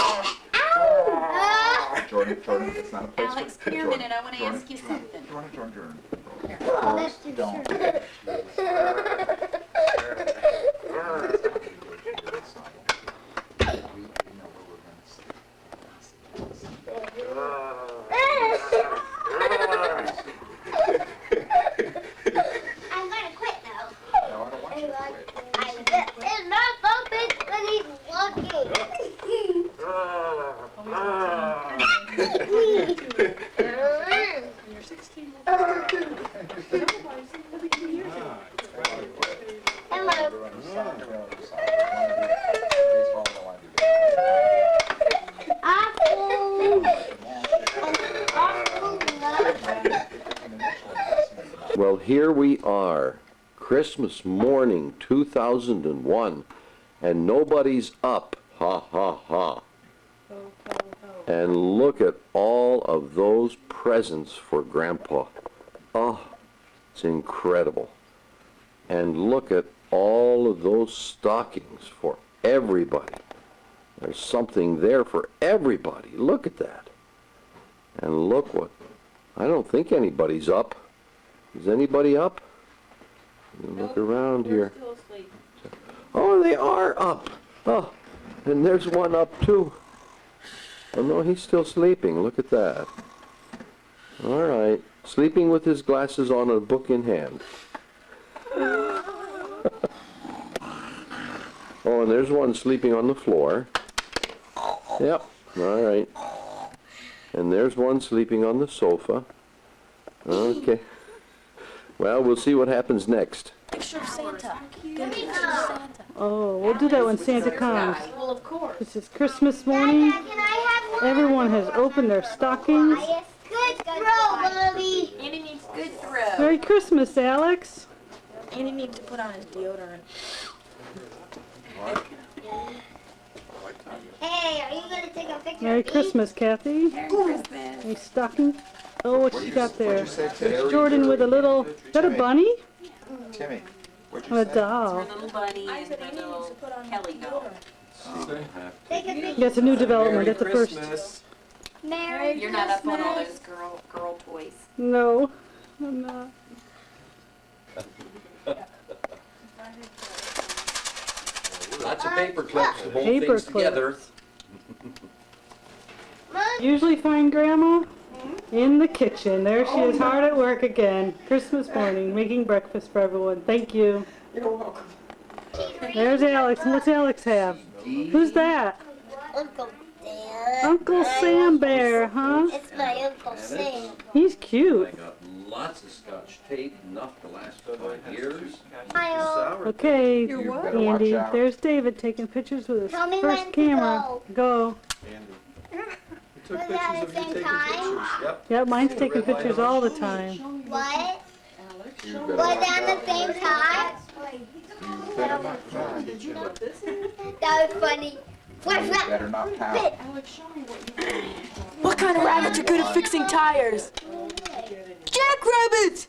Jordan, it's not a place Alex, for come here a Jordan, minute, I want to ask you something. Jordan. Let's do Don't. I'm gonna quit now. No, I don't want you to quit. It's not open when he's walking. You're 16. Hello. Well, here we are, Christmas morning 2001, and nobody's up. Ha, ha, ha. And look at all of those presents for Grandpa. Oh, it's incredible. And look at all of those stockings for everybody. There's something there for everybody. Look at that. And look what, I don't think anybody's up. Is anybody up? Look around here. Still asleep. Oh, they are up. Oh, and there's one up too. Oh no, he's still sleeping. Look at that. All right. Sleeping with his glasses on, a book in hand. Oh, and there's one sleeping on the floor. Yep. All right. And there's one sleeping on the sofa. Okay. Well, we'll see what happens next. Picture of Santa. Get a picture of Santa. Oh, we'll do that when Santa comes. Well, of course. This is Christmas morning. Can I have one? Everyone has opened their stockings. Good throw, Bobby. Andy needs good throw. Merry Christmas, Alex. Andy needs to put on his deodorant. Hey, are you going to take a picture Merry of me? Christmas, Kathy. Merry Christmas. A stocking. Oh, what you got there? It's Jordan with a little, is that a bunny? Timmy, what'd A doll. Little bunny and a little Kelly doll. Take a picture. That's a new development. That's the first. Merry You're not up on all those girl toys. No, I'm not. Lots of paper clips to hold Paper things together. Usually find Grandma in the kitchen. There she is, hard at work again. Christmas morning, making breakfast for everyone. Thank you. You're welcome. There's Alex. And what's Alex have? Who's that? Uncle Dan. Uncle Sam Bear, huh? It's my Uncle Sam. He's cute. I got lots of Scotch tape, enough to last 5 years. Hi, Okay, better watch Andy. out. There's David taking pictures with his Tell me first when to camera. Go. Was that at the same time? Yep. Yep, mine's taking pictures all the time. What? Was that at the same time? That was funny. What's that? Better not pout. What kind of rabbits are good at fixing tires? Jackrabbits!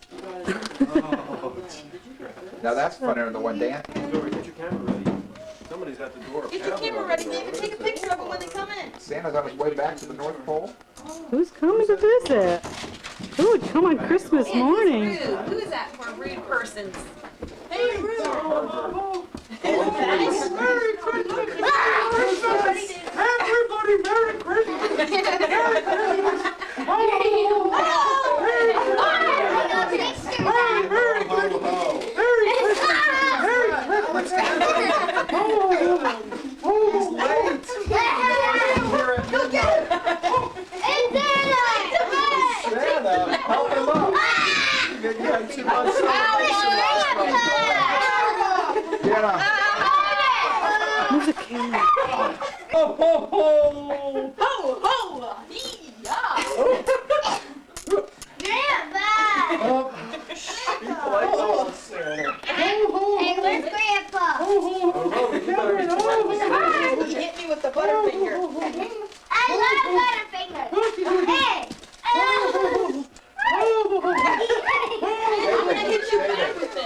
Now that's funnier than the one Dan. Get your camera ready. Somebody's at the door. Get your camera ready, David. Take a picture of them when they come in. Santa's on his way back to the North Pole. Who's coming to visit? Who would come on Christmas morning? Who is that for rude persons? Hey, Ruth. Merry Christmas! Everybody, Merry Christmas! Merry Christmas! Help him up! You had too much Get him. Who's a camera? Ho, ho, ho! Ho, ho! Yee-yah! Oh, people like those, Santa. Hey, where's Grandpa? He hit me with the butterfinger. I love Butterfinger. Hey! I'm gonna hit you back with it.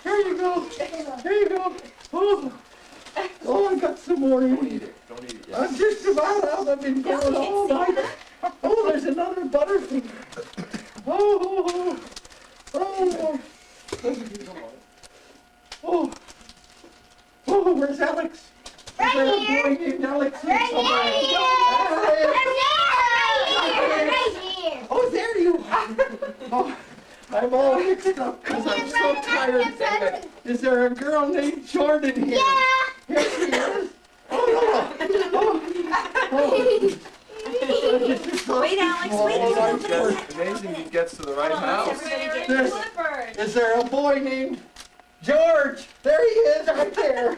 Here you go. Here you go. Oh, I got some more. Don't eat it. Don't eat it yet. I'm just about out. I've been going all night. Oh, there's another Butterfinger. Oh, oh, oh. Oh, where's Alex? Right Is there a here. boy named Alex here Right somewhere? here. Right here. Oh, there you are. Oh, I'm all mixed up because I'm so tired. Is there a girl named Jordan here? Yeah. Here she is. Oh, no. Wait, Alex, wait a minute. It's amazing he gets to the right house. Everybody There's- Clifford. Is there a boy named George? There he is, right there.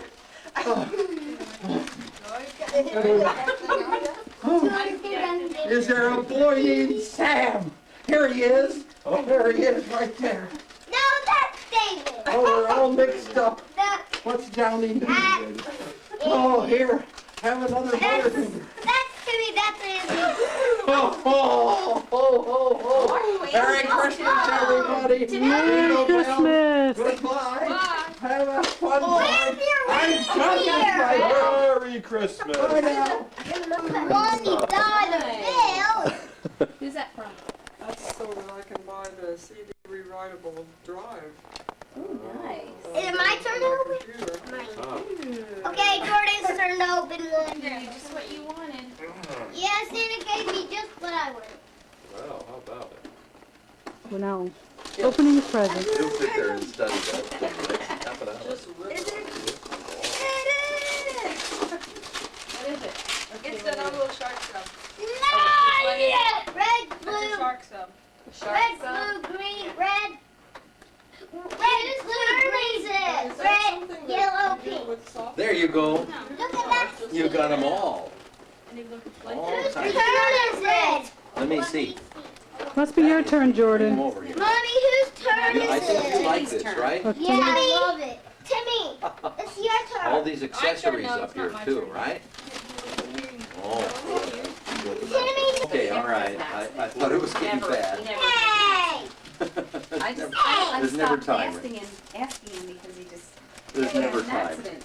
Is there a boy named Sam? Here he is. Oh, there he is, right there. No, that's David. Oh, we're all mixed up. That's What's Downey doing? Oh, here. Have another Butterfinger. Timmy. That's Andy. Oh, oh, oh, oh, oh. Merry Christmas, everybody. everybody. Merry Christmas. Goodbye. Have a fun time. Where's your I'm reindeer? Merry Christmas. $20 bill. Who's that from? That's so that I can buy the CD rewritable drive. Ooh, nice. Is it my turn to open? Okay, Jordan's turn to open one. Just what you wanted. Yeah, Santa gave me just what I wanted. Well, how about it? Well, now, opening presents. You'll sit there and study that for the next half an hour. Just rip Is it. it? What is it? It's that other little shark sub. Nice! Red, It's a blue, shark sub. red, blue, green, red. Red, blue, green, red, yellow, pink. There you go. Look at that. You got them all. All Whose turn tight. is it? Let me see. Must be your turn, Bring them Jordan. over here. Mommy, whose turn I is think you it? like this, right? Oh, Yeah, I love it. Timmy, it's your turn. All these accessories up here too, right? Oh. Timmy, Okay, all right. I thought it was getting bad. hey! I just, There's never time. asking him because he just There's had never an time. accident.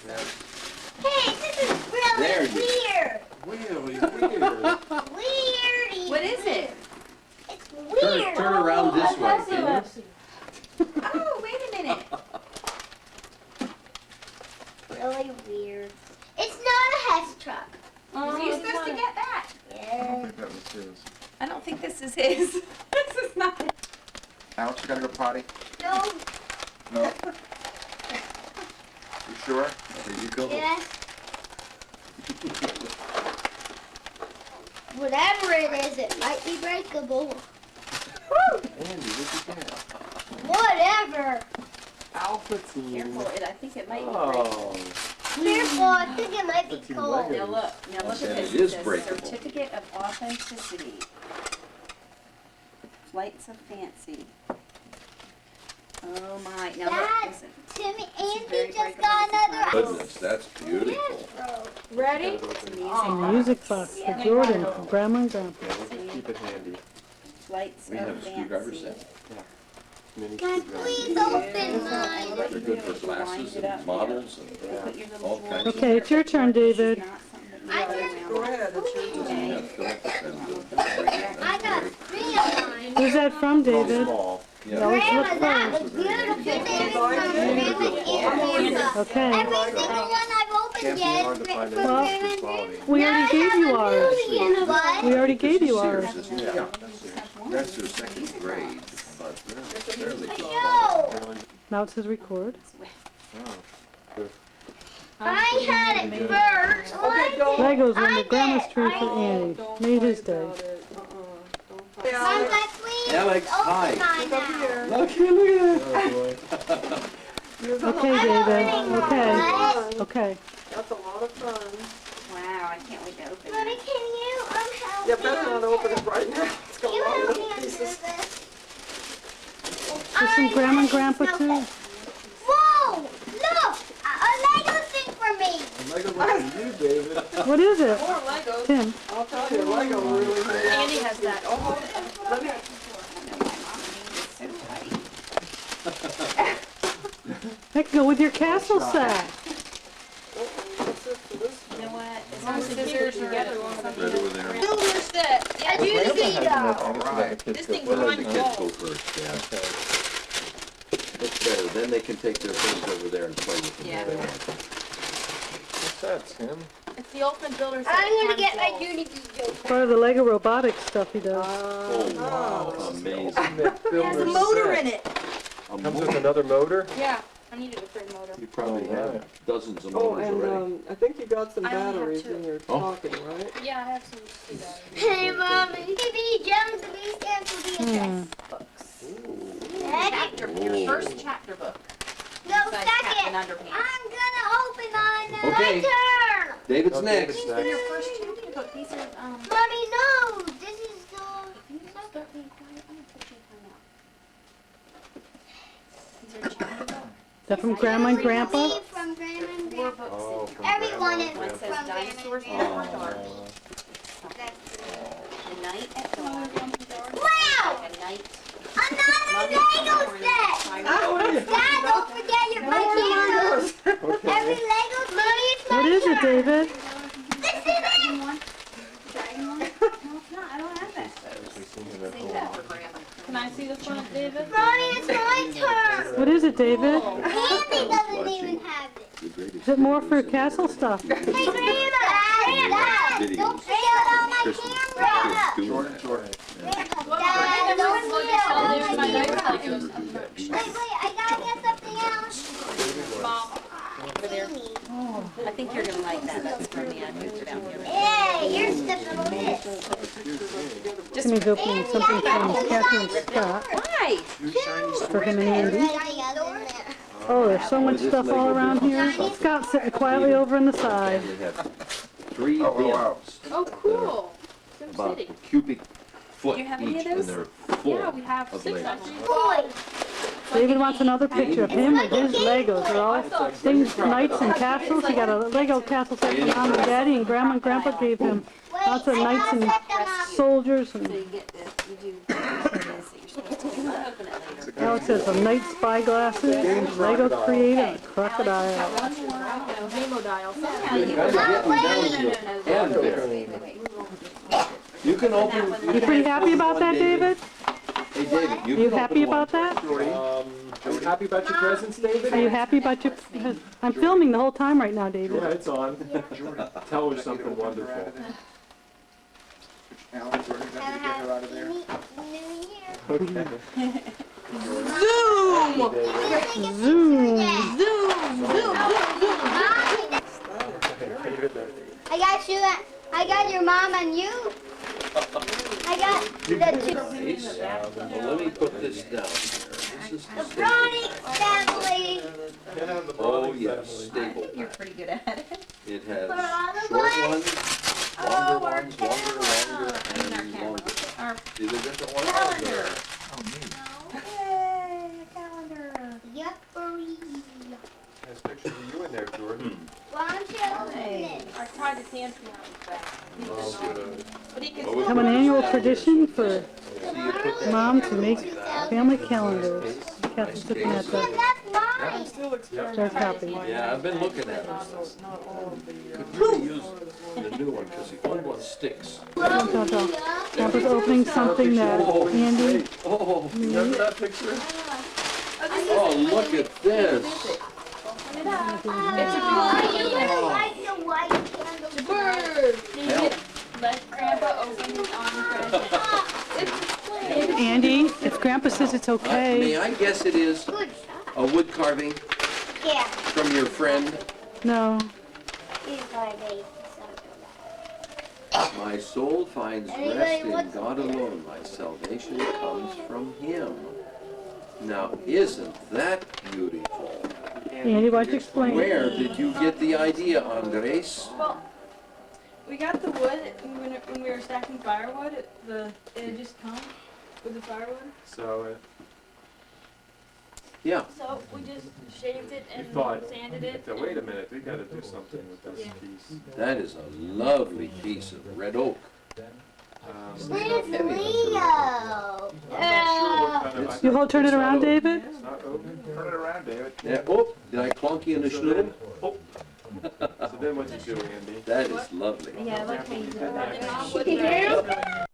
Hey, this is There really you weird. Really weird. Weirdy. What is it? It's weird. Turn around this way, can you? Oh, wait a minute. Really weird. It's not a Hess truck. Was he supposed to get that? Yeah. That was his. I don't think this is his. This is not it. Alex, you gotta go potty? No. No. You sure? There you go. Yes. Whatever it is, it might be breakable. Andy, look at that. Whatever. Careful, I think it might be Oh. Careful, I think it might be cold. Now look at And this. it is says breakable. Certificate of Authenticity. Flights of Fancy. Oh my, now look, Dad, listen. Timmy, very Andy just breakable. got another Goodness, that's beautiful. Ready? It's a music A box. music box for Jordan, from Grandma and Grandpa. Keep it handy. Flights We of have a screwdriver Fancy. set. Can please open mine? They're good for glasses and models and Put your little all drawer kinds of. Okay, it's your turn, David. Not something that I you just- go Go around. ahead, it's your turn. Yeah, fill up the pen. I got three of mine. Who's that from, David? Small. You Yeah. always look Grandma, that first. was beautiful. David from Grandma and Grandpa. Okay. Every single one I've opened yet is from Grandma and Grandpa. We already gave you ours. What? We already gave you ours. Sears, isn't it? Yeah, that's their second grade, but they're fairly good. No, Now it says record. I had it first. Okay, don't. Legos I under Grandma's did. tree for Annie. Don't Made fight his day. about it. Don't fight. Mom, Yeah, please Alex, hi. open mine look up now. here. Look at that. Okay, David. Okay. Okay. That's a lot of fun. Wow, I can't wait to open Mommy, it. can you help You me? better not open it right now. It's got a You lot help of me little undo pieces. this. This from Grandma and Grandpa too? Whoa! Look! A Lego thing for me! What is it? More Legos. Tim. I'll tell you, Lego really made out. Andy has that. Oh, let me, I know my mom made it so tight. That can go with your castle set. what's it for this? You know what? As long long as as the it's scissors are together, right something Right over there. Builder set. A Judy All right. This thing's Well, let behind the the kids wall. go first, yeah. That's better, then they can take their things over there and play with them Yeah. if they want. What's that, Tim? It's the ultimate builder set. I'm gonna behind get the my wall. Judy Joe. Part of the Lego robotics stuff he does. Oh, wow, amazing. It has a motor in it. A Comes with motor. another motor? Yeah, I needed a third motor. You probably have dozens of Oh, motors and already. I think you got some I only have batteries two. in your Oh. talking, right? Yeah, I have some sea batteries. Hey, Mom, Maybe Jones and these stands will be address books. Chapter, your first chapter book. No, Besides Captain second. Underpants. I'm gonna open mine. Okay. My turn. David's Okay, next. These are your first chapter book. These are, Mommy, no. This is the. if you just start being quiet, I'm gonna put you in timeout. These are chapter books. Is that from Grandma and Grandpa? Me from Grandma and Four Grandpa. books in here. from Everyone Grandma is and One from says Grandma and Dinosaurs in Grandpa. the Dark. That's A Night at Dawn. Wow! A Night Another Lego set! Dad, don't forget your my candles! Every Lego Mommy, it's my What is it, turn. David? This is it! Can I see this one, David? Mommy, it's my turn! What is it, David? Andy doesn't even have it. Is it more for castle stuff? Hey, Grandma! Dad, don't forget about my camera! Jordan. Dad, don't forget. Wait, I gotta get something else. I think you're gonna like that. That's from me. I moved it out here. Hey, you're stepping on this. Timmy's opening something from Catherine Scott Why? for him and Andy. Oh, there's so much stuff all around here. Scott's sitting quietly over on the side. We have 3 Oh, wow. bins. Oh, cool. Sim About City. a cubic foot Do you have each, any of and those? they're full Yeah, we have of 6 Legos. of them. Boy, David wants another picture of him with his Legos. They're all things, knights and castles. He got a Lego castle set from Mom and Daddy, and Grandma and Grandpa gave him lots of knights and soldiers. So And you get this. You do this. You're supposed to open it later. Alex has some knight spyglasses, Lego creator, and a crocodile. Hemodial. And there. You can open. You pretty happy about that, David? Hey, David, Are you you can happy open one. about that? Are you happy about your presents, David? Are you happy about your... I'm filming the whole time right now, David. Yeah, it's on. Tell her something wonderful. Alan, Jordan, did you get her out of there? Okay. I got your mom and you. I got the two. Nice. Well, let me put this down here. This is The Brownie family. Oh, yes, staple. You're pretty good at it. It has Put on the short light. ones, Oh, longer our ones, longer, And our and camera. longer. Our These are different ones. calendar. Yay, a calendar. Yuppery. There's pictures of you in there, Jordan. Why don't you open it? I tried to dance me on back. But he can Oh, Have an annual tradition for See, you put that Mom to here make like that. family calendars. Kathy's looking at Yeah, the that's mine. their copy. Yeah, I've been looking at them. Could really use the new one, because the old one sticks. Grandpa's opening something that Andy... Oh, Remember that picture? oh, look at this. I really like the white candle. Help. let Grandpa open his own present. It's display. Andy, if Grandpa says it's May okay... I guess it is Good. a wood carving Yeah. from your friend? No. He's my baby. My soul finds Anybody rest in wants God alone. My salvation comes from Him. Now, isn't that beautiful? Andy, why don't you explain? Where did you get the idea, Andres? Well, we got the wood when we were stacking firewood. It had just come with the firewood. So, Yeah. So we just shaved it and thought, sanded it. wait a minute, we gotta do something with this Yeah. piece. That is a lovely piece of red oak. Where's heavy. Leo? I'm not sure what kind of. You hold, turn it around, David? It's not oak. Turn it around, David. Yeah. Oh, did I clunk you in the schnoodle? Oh. So then what you do, Andy? That is lovely. Yeah, I like how you do that. And Mom put the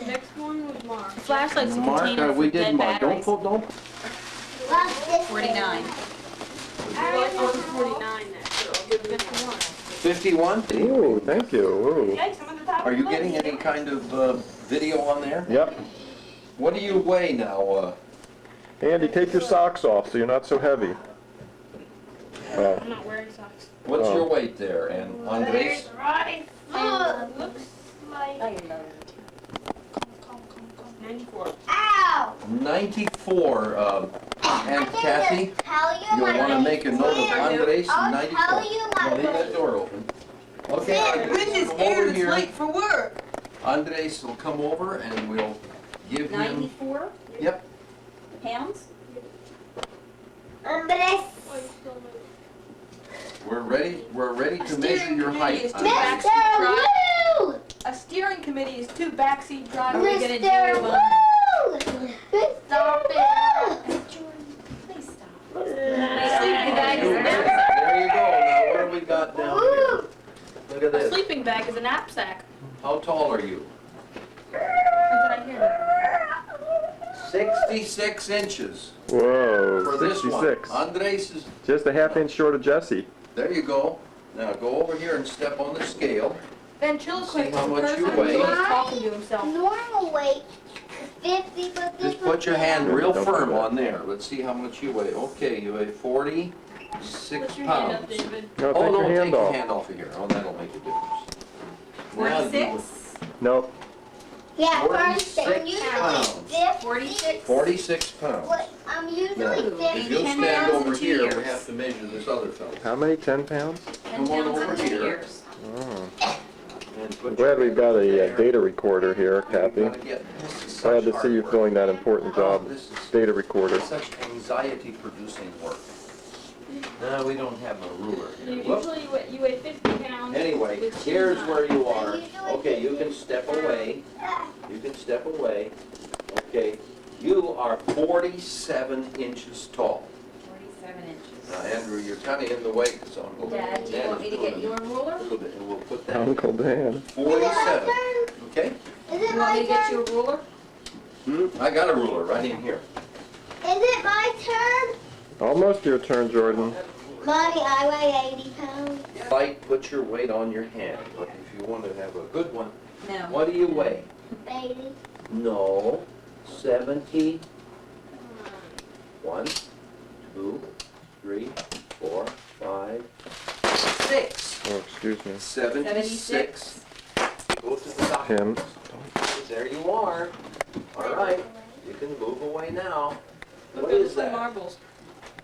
Next one was Mark. Flashlight's a Mark, container we for dead did Mark. batteries. Don't. Love this 49. Oh, it's 49 next, so I'll give this one. 51? Ooh, thank you. Ooh. Okay, some of the top Are you of the getting list. any kind of video on there? Yep. What do you weigh now? Andy, take your socks off so you're not so heavy. I'm not wearing socks. What's Oh. your weight there? And Andres? Right. Oh, Looks like I love it. 94. ow! 94. And Kathy, Tell you you'll my want to make a note of Andres, I'll 94. tell you my Now leave that weight. door open. Okay, Andres, come over here. for work. Andres will come over and we'll give him... 94 Yep. pounds? Andres. ready to measure your height. Is two Andres. backseat drive. Woo! A steering committee is two backseat drivers. We're gonna Mr. do. Woo! Stop it. Please stop. My sleeping bag is a knapsack. There you go. Now what do we got down here? Look at A this. sleeping bag is a knapsack. How tall are you? What did I hear? 66 inches Whoa, for this one. 66. Andres is, Just a half inch short of Jesse. there you go. Now go over here and step on the scale. Ventriloquist See how is a much you person weigh. who's talking to himself. Normal weight is 50, but this Just put your hand Yeah, real don't do firm that. on there. Let's see how much you weigh. Okay, you weigh 46 Put your hand up, pounds. David. No, Oh, take no, your take hand your off. hand off of here. Oh, that'll make a difference. Now you- 46? Nope. Yeah, 46 I'm usually pounds. 50. 46? 46 pounds. What, I'm Now, usually if you'll 50. stand 10 pounds over in 2 here, we years. have to measure this other fellow. How many? 10 pounds? 10 Come on pounds over in 2 here. years. Oh. And put I'm glad your we've got hand a there. data recorder here, Kathy. You're gonna get- this is Glad such to see you hard work. doing that important job, This is data recorder. such anxiety-producing work. No, we don't have a ruler You here. Whoop. usually you weigh 50 pounds. Anyway, with two here's knives. where you are. Okay, you can step away. You can step away. Okay, you are 47 inches tall. 47 inches. Now, Andrew, you're kind of in the way, so I'm going Dad, do you want me to get you a ruler? a little bit, and we'll put that Uncle Dan. 47. Okay? Is it You want me my to get you turn? a ruler? I got a ruler right in here. Is it my turn? Almost your turn, Jordan. Mommy, I weigh 80 pounds. Like, put your weight on your hand, but if you want to have a good one, No. what do you weigh? 80. No, 70. 1, 2, 3, 4, 5, 6. Oh, excuse me. 76. Go to the top. Tim. There you are. All right, you can move away now. Look What at is the that? marbles.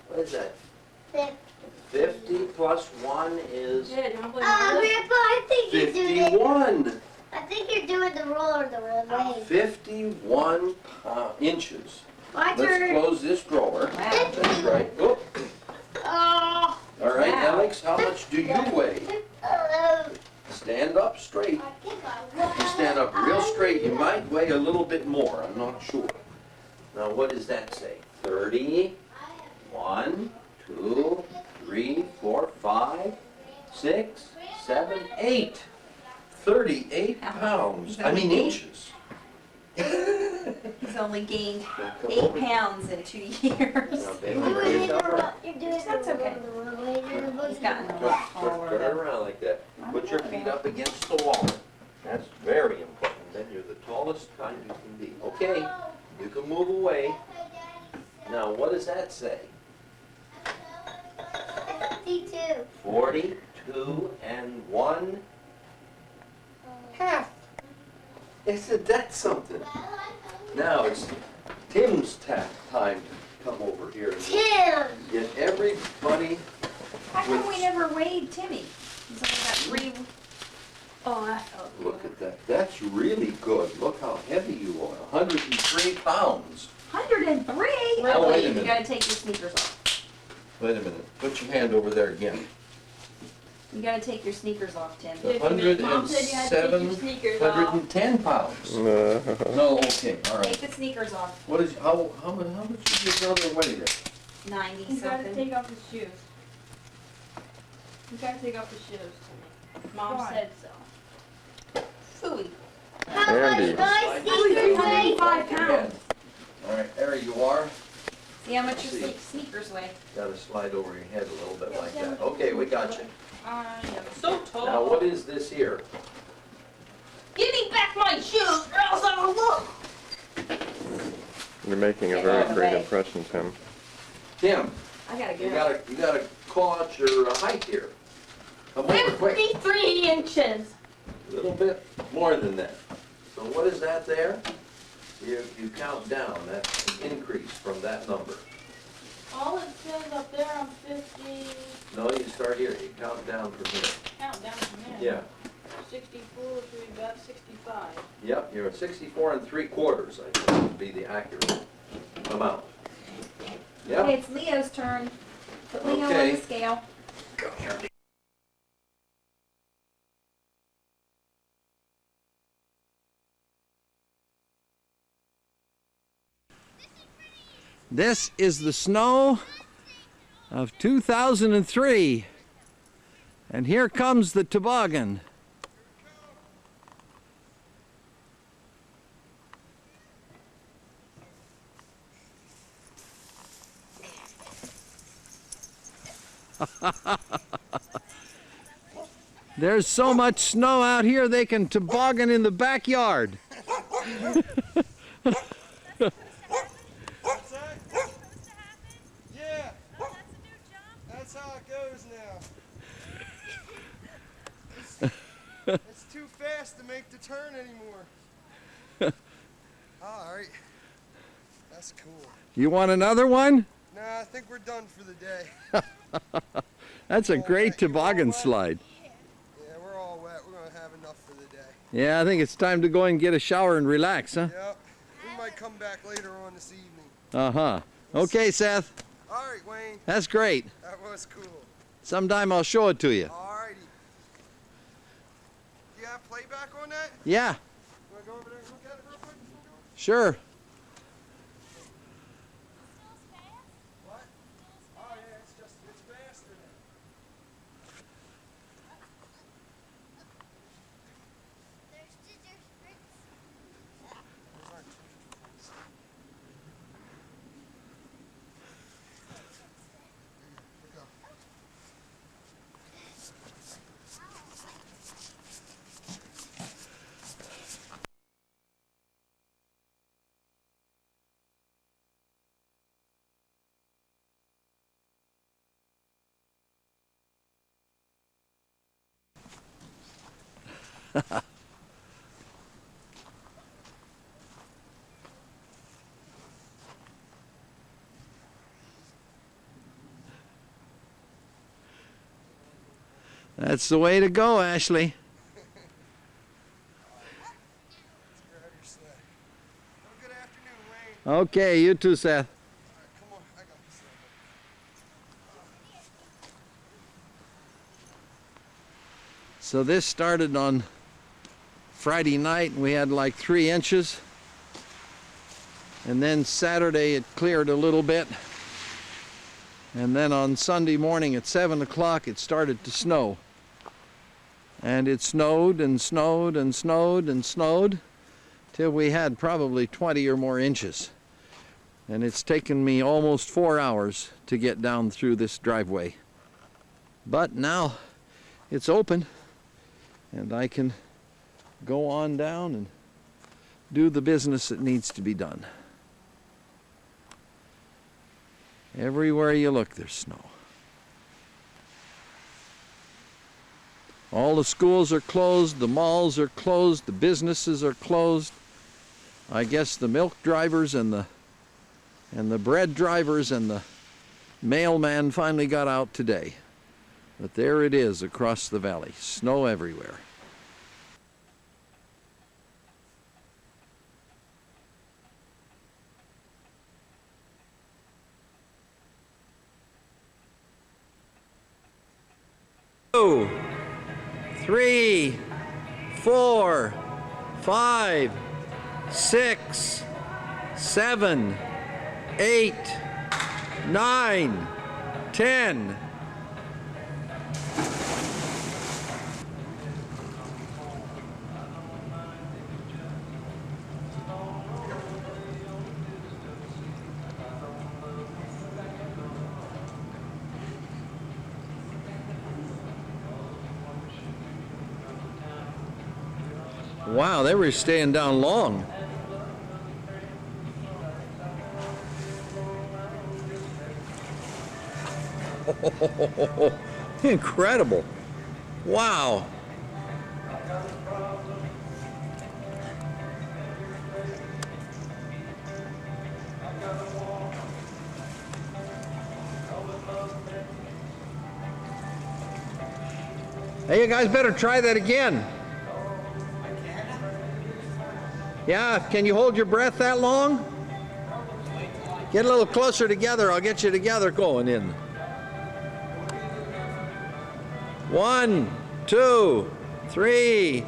What is that? 50. 50 plus 1 is Yeah, do you want to play marbles? Grandpa, I think you're doing it. 51. I think you're doing the roller the wrong way. 51 inches. My Let's turn. close this drawer. That's right. Oh, Oh. all right, Wow. Alex, how much do you weigh? Stand up straight. If you stand up real straight, you might weigh a little bit more. I'm not sure. Now, what does that say? 30. 1, 2, 3, 4, 5, 6, 7, 8. 38 pounds. I mean inches. He's only gained Now, come 8 over. pounds in 2 years. Now, bend You're your doing head it up. That's okay. the wrong way. He's gotten a Turn lot taller. it around like that. Put your feet up against the wall. That's very important. Then you're the tallest kind you can be. Okay, you can move away. Now, what does that say? 52. 42 and 1 half. Isn't that something? Now it's Tim's time to come over here and Tim. get everybody. How come we never weighed Timmy? He's only got 3. Oh, that felt good. Look at that. That's really good. Look how heavy you are. 103 pounds. 103? Now, wait a You minute. gotta take your sneakers off. Wait a minute. Put your hand over there again. You gotta take your sneakers off, Tim. Yeah, Mom said you had to take your sneakers off. 110 pounds. No. No, okay, all Take right. the sneakers off. What is, how much is your brother weigh there? 90 You gotta something. take off his shoes. You gotta take off his shoes. Mom Why? said so. Phooey. How Andy. much my Only sneakers weigh? 305 pounds. All right, there you are. See how much your See. sneakers weigh. Gotta slide over your head a little bit like that. Okay, we got you. I am so tall. Now, what is this here? Give me back my shoes, or else I will look. You're making a Get very out of the great way. impression, Tim. Tim, I gotta you get gotta call out your height here. Come over quick. 53 inches. A little bit more than that. So what is that there? You count down, that's an increase from that number. All it says up there, I'm 50. No, you start here, you count down from here. Count down from there. Yeah, 64 to about 65. yep, you're at 64 3/4, I think would be the accurate amount. Okay, Yep, it's Leo's turn. Put Leo on Okay. the scale. Come here, This is the snow of 2003. And here comes the toboggan. There's so much snow out here they can toboggan in the backyard. Yeah. That's how it goes now. It's too fast to make the turn anymore. Alright. That's cool. You want another one? Nah, I think we're done for the day. That's a great toboggan slide. Yeah, we're all wet. We're going to have enough for the day. Yeah, I think it's time to go and get a shower and relax, huh? Yep. We might come back later on this evening. Uh-huh. Okay, Seth. All right, Wayne. That's great. That was cool. Sometime I'll show it to you. All righty. Do you have playback on that? Yeah. Want to go over there and look at it real quick before we go? Sure. What? Oh, yeah, it's faster now. That's the way to go, Ashley. Okay, you too, Seth. So this started on Friday night, and we had like 3 inches. And then Saturday it cleared a little bit. And then on Sunday morning at 7 o'clock it started to snow. And it snowed and snowed and snowed and snowed till we had probably 20 or more inches. And it's taken me almost 4 hours to get down through this driveway. But now it's open and I can go on down and do the business that needs to be done. Everywhere you look, there's snow. All the schools are closed, the malls are closed, the businesses are closed. I guess the milk drivers and the bread drivers and the mailman finally got out today. But there it is across the valley, snow everywhere. Two, 3, 4, 5, 6, 7, 8, 9, 10. Wow, they were staying down long. Oh, incredible. Wow. Hey, you guys better try that again. Yeah, can you hold your breath that long? Get a little closer together. I'll get you together going in. 1, 2, 3,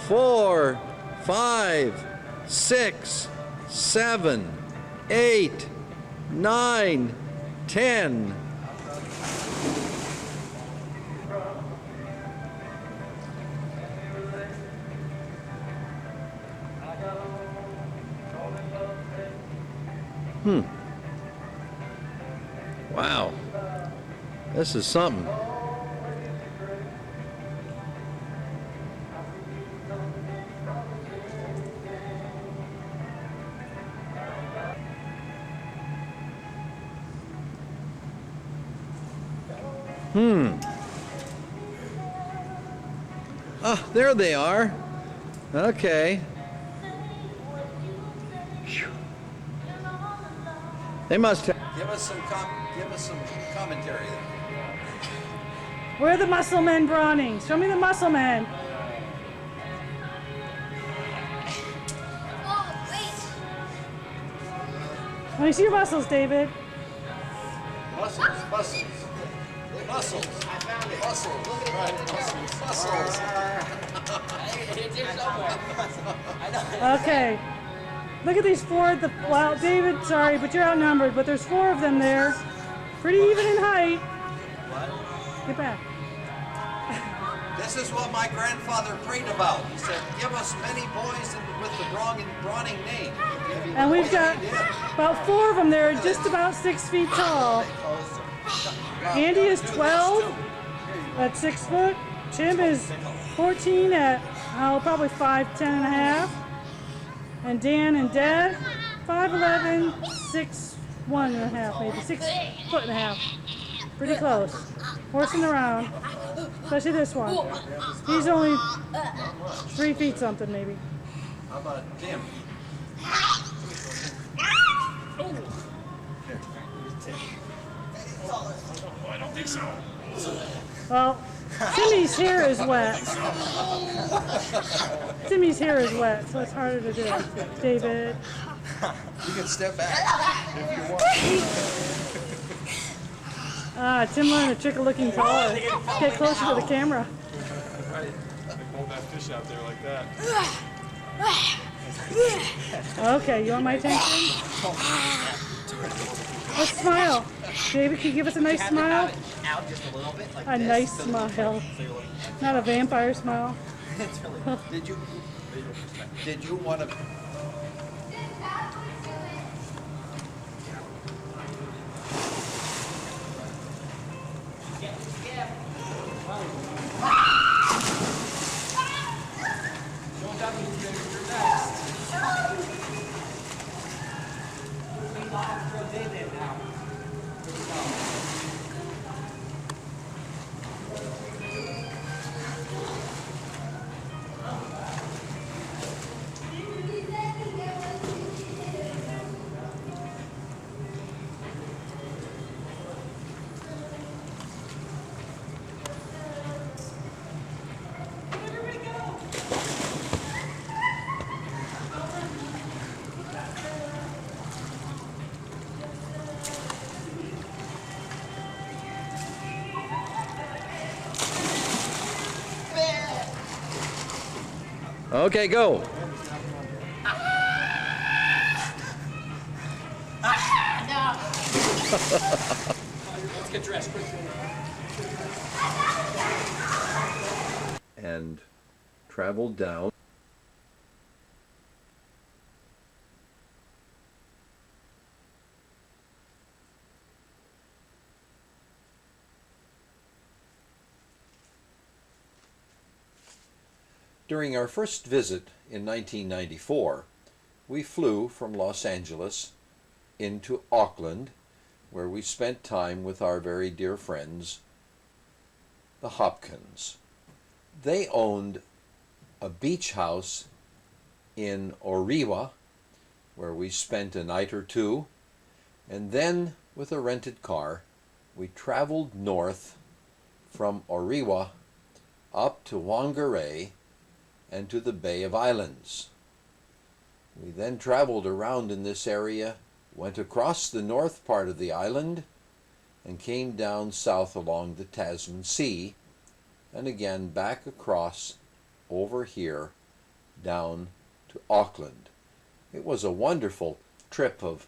4, 5, 6, 7, 8, 9, 10. Wow. This is something. Oh, there they are. Okay. They must have. Give us some commentary there. Where are the muscle men brawning? Show me the muscle men. Let me see your muscles, David. Muscles. Muscles. I found it. Muscles. Right. Muscles. It's here somewhere. Okay. Look at these four. Well, David, sorry, but you're outnumbered. But there's four of them there. Pretty even in height. Get back. This is what my grandfather prayed about. He said, give us many boys with the brawning name. And we've got about four of them there, just about 6 feet tall. Andy is 12 at 6 foot. Tim is 14 at probably 5'10" and a half. And Dan and Dad, 5'11", 6'1" and a half, maybe 6 foot and a half. Pretty close. Horsing around, especially this one. He's only 3 feet something, maybe. How about Tim? I don't think so. Well, Timmy's hair is wet. Timmy's hair is wet, so it's harder to do. David. You can step back if you want. Tim learned a trick of looking taller. Get closer to the camera. Right. They hold that fish out there like that. Okay, you want my attention? Let's smile. David, can you give us a nice smile? Out just a little bit, like A nice smile. Not a vampire smile. Did you want to? Okay, go. Let's get dressed quick. And traveled down. During our first visit in 1994, we flew from Los Angeles into Auckland, where we spent time with our very dear friends, the Hopkins. They owned a beach house in Orewa, where we spent a night or two, and then with a rented car, we traveled north from Orewa up to Whangarei and to the Bay of Islands. We then traveled around in this area, went across the north part of the island, and came down south along the Tasman Sea, and again back across over here down to Auckland. It was a wonderful trip of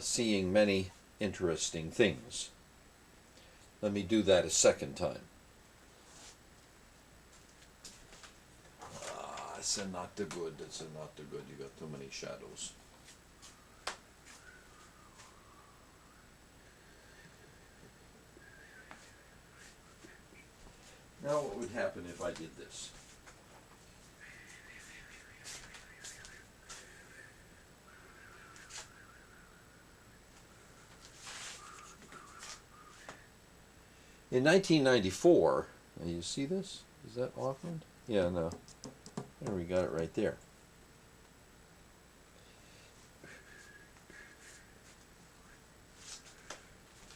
seeing many interesting things. Let me do that a second time. It's not the good, it's not the good, you got too many shadows. Now what would happen if I did this? In 1994, you see this? Is that Auckland? Yeah, no. There, we got it right there.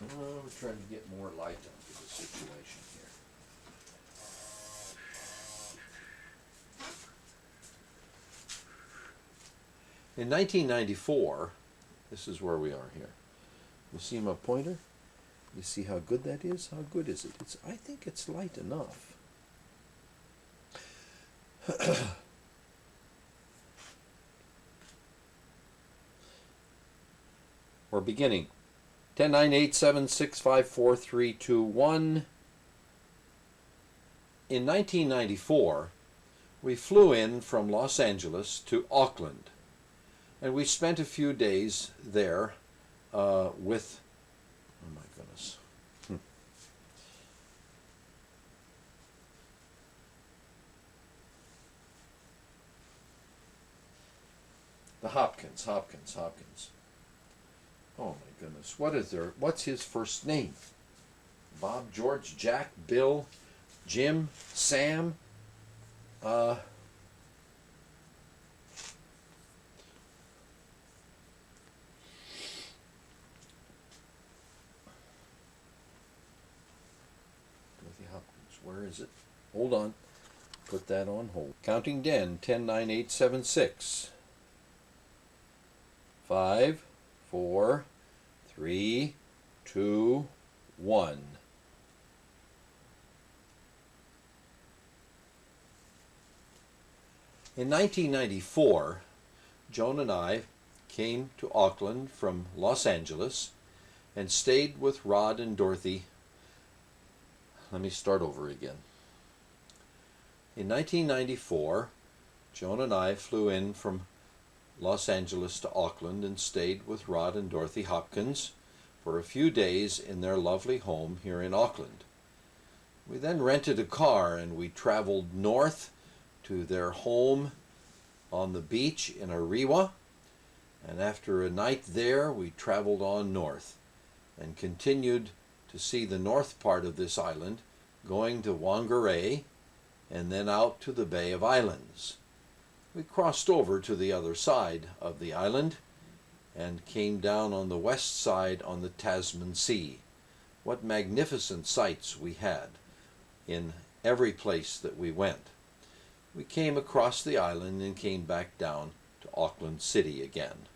We're trying to get more light onto the situation here. In 1994, this is where we are here. You see my pointer? You see how good that is? How good is it? I think it's light enough. We're beginning. 10, 9, 8, 7, 6, 5, 4, 3, 2, 1. In 1994, we flew in from Los Angeles to Auckland, and we spent a few days there with, oh my goodness, the Hopkins. Oh my goodness, what's his first name? Bob, George, Jack, Bill, Jim, Sam, where is it? Hold on. Put that on hold. Counting down. 10, 9, 8, 7, 6. 5, 4, 3, 2, 1. In 1994, Joan and I came to Auckland from Los Angeles and stayed with Rod and Dorothy. Let me start over again. In 1994, Joan and I flew in from Los Angeles to Auckland and stayed with Rod and Dorothy Hopkins for a few days in their lovely home here in Auckland. We then rented a car and we traveled north to their home on the beach in Ariwa, and after a night there we traveled on north and continued to see the north part of this island, going to Whangarei and then out to the Bay of Islands. We crossed over to the other side of the island and came down on the west side on the Tasman Sea. What magnificent sights we had in every place that we went. We came across the island and came back down to Auckland City again.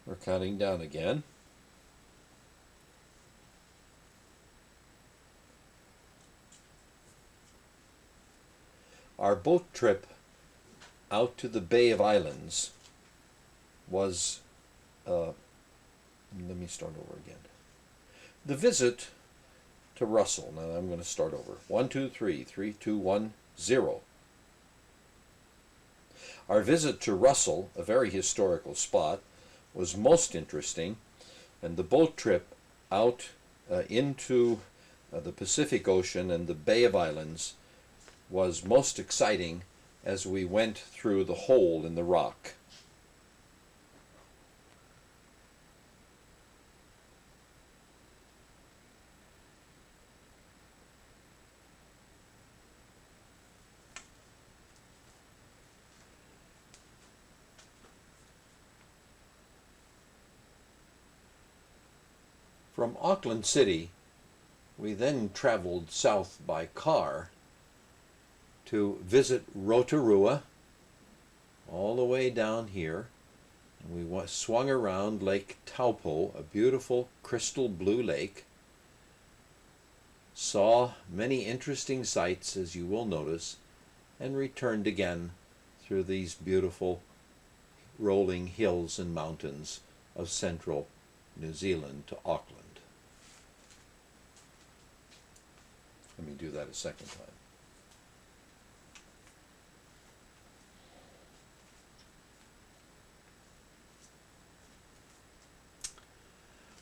We're counting down again. Our boat trip out to the Bay of Islands was, let me start over again. The visit to Russell, now I'm going to start over. 1, 2, 3, 3, 2, 1, 0. Our visit to Russell, a very historical spot, was most interesting, and the boat trip out into the Pacific Ocean and the Bay of Islands was most exciting as we went through the hole in the rock. From Auckland City, we then traveled south by car to visit Rotorua, all the way down here. And we swung around Lake Taupo, a beautiful crystal blue lake. Saw many interesting sights, as you will notice, and returned again through these beautiful rolling hills and mountains of central New Zealand to Auckland. Let me do that a second time.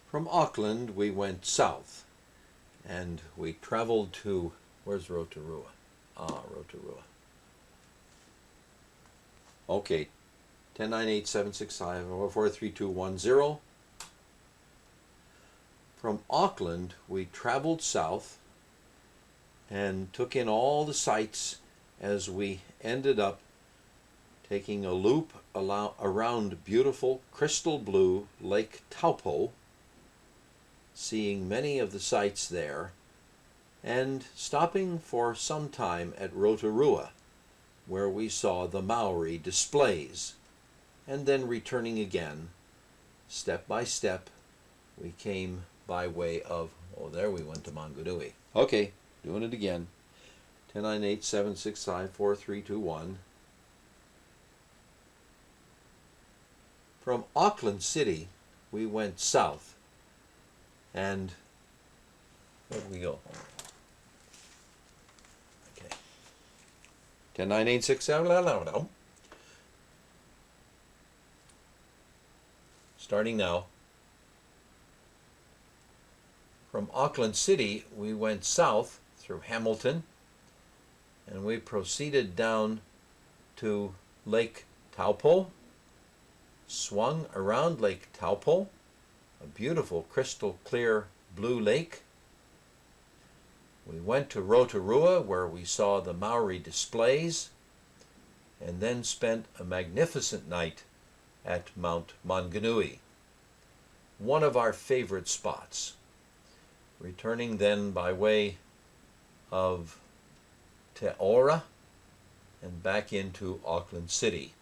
From Auckland we went south and we traveled to, where's Rotorua? Rotorua. Okay, 1098-765-43210. From Auckland we traveled south and took in all the sights as we ended up taking a loop around beautiful crystal blue Lake Taupo, seeing many of the sights there, and stopping for some time at Rotorua, where we saw the Maori displays, and then returning again, step by step, we came by way of, oh, there we went to Mangunui. Okay, doing it again. 1098-765-4321. From Auckland City, we went south, and where did we go? Okay. 1098-67. Starting now. From Auckland City, we went south through Hamilton, and we proceeded down to Lake Taupo, swung around Lake Taupo, a beautiful crystal clear blue lake. We went to Rotorua, where we saw the Maori displays, and then spent a magnificent night at Mount Mangunui, one of our favorite spots. Returning then by way of Te Ora and back into Auckland City.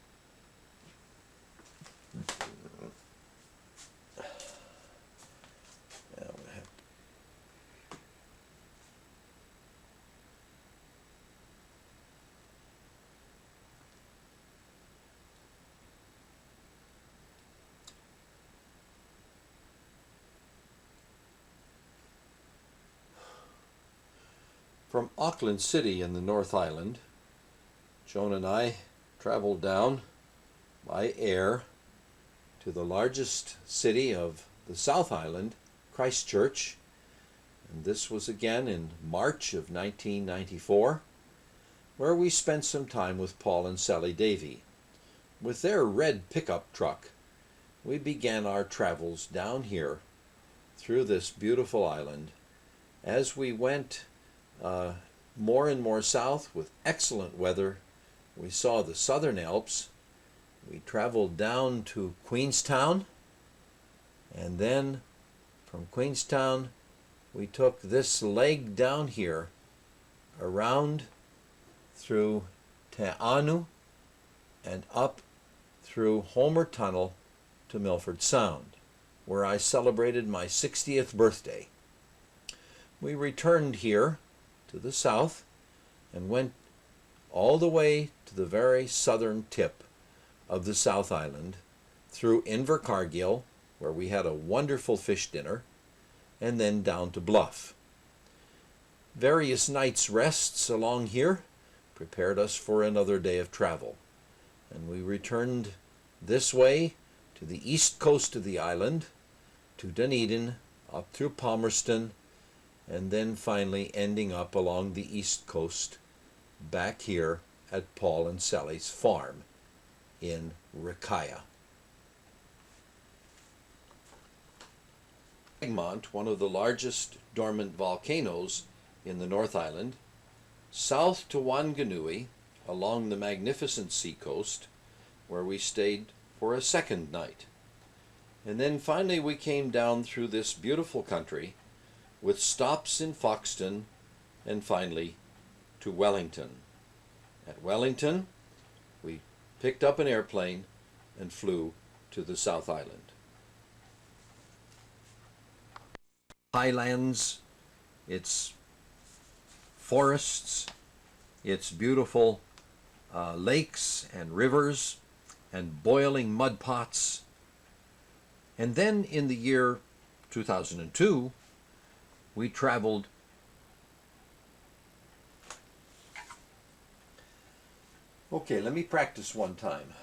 From Auckland City in the North Island, Joan and I traveled down by air to the largest city of the South Island, Christchurch, and this was again in March of 1994, where we spent some time with Paul and Sally Davy. With their red pickup truck, we began our travels down here through this beautiful island. As we went more and more south with excellent weather, we saw the Southern Alps. We traveled down to Queenstown, and then from Queenstown we took this leg down here around through Te Anu and up through Homer Tunnel to Milford Sound, where I celebrated my 60th birthday. We returned here to the south and went all the way to the very southern tip of the South Island through Invercargill, where we had a wonderful fish dinner, and then down to Bluff. Various nights' rests along here prepared us for another day of travel, and we returned this way to the east coast of the island, to Dunedin, up through Palmerston, and then finally ending up along the east coast back here at Paul and Sally's farm in Rakaia. Egmont, one of the largest dormant volcanoes in the North Island, south to Wanganui along the magnificent seacoast, where we stayed for a second night. And then finally we came down through this beautiful country with stops in Foxton and finally to Wellington. At Wellington, we picked up an airplane and flew to the South Island. Highlands, its forests, its beautiful lakes and rivers and boiling mud pots. And then in the year 2002, we traveled Okay, let me practice one time.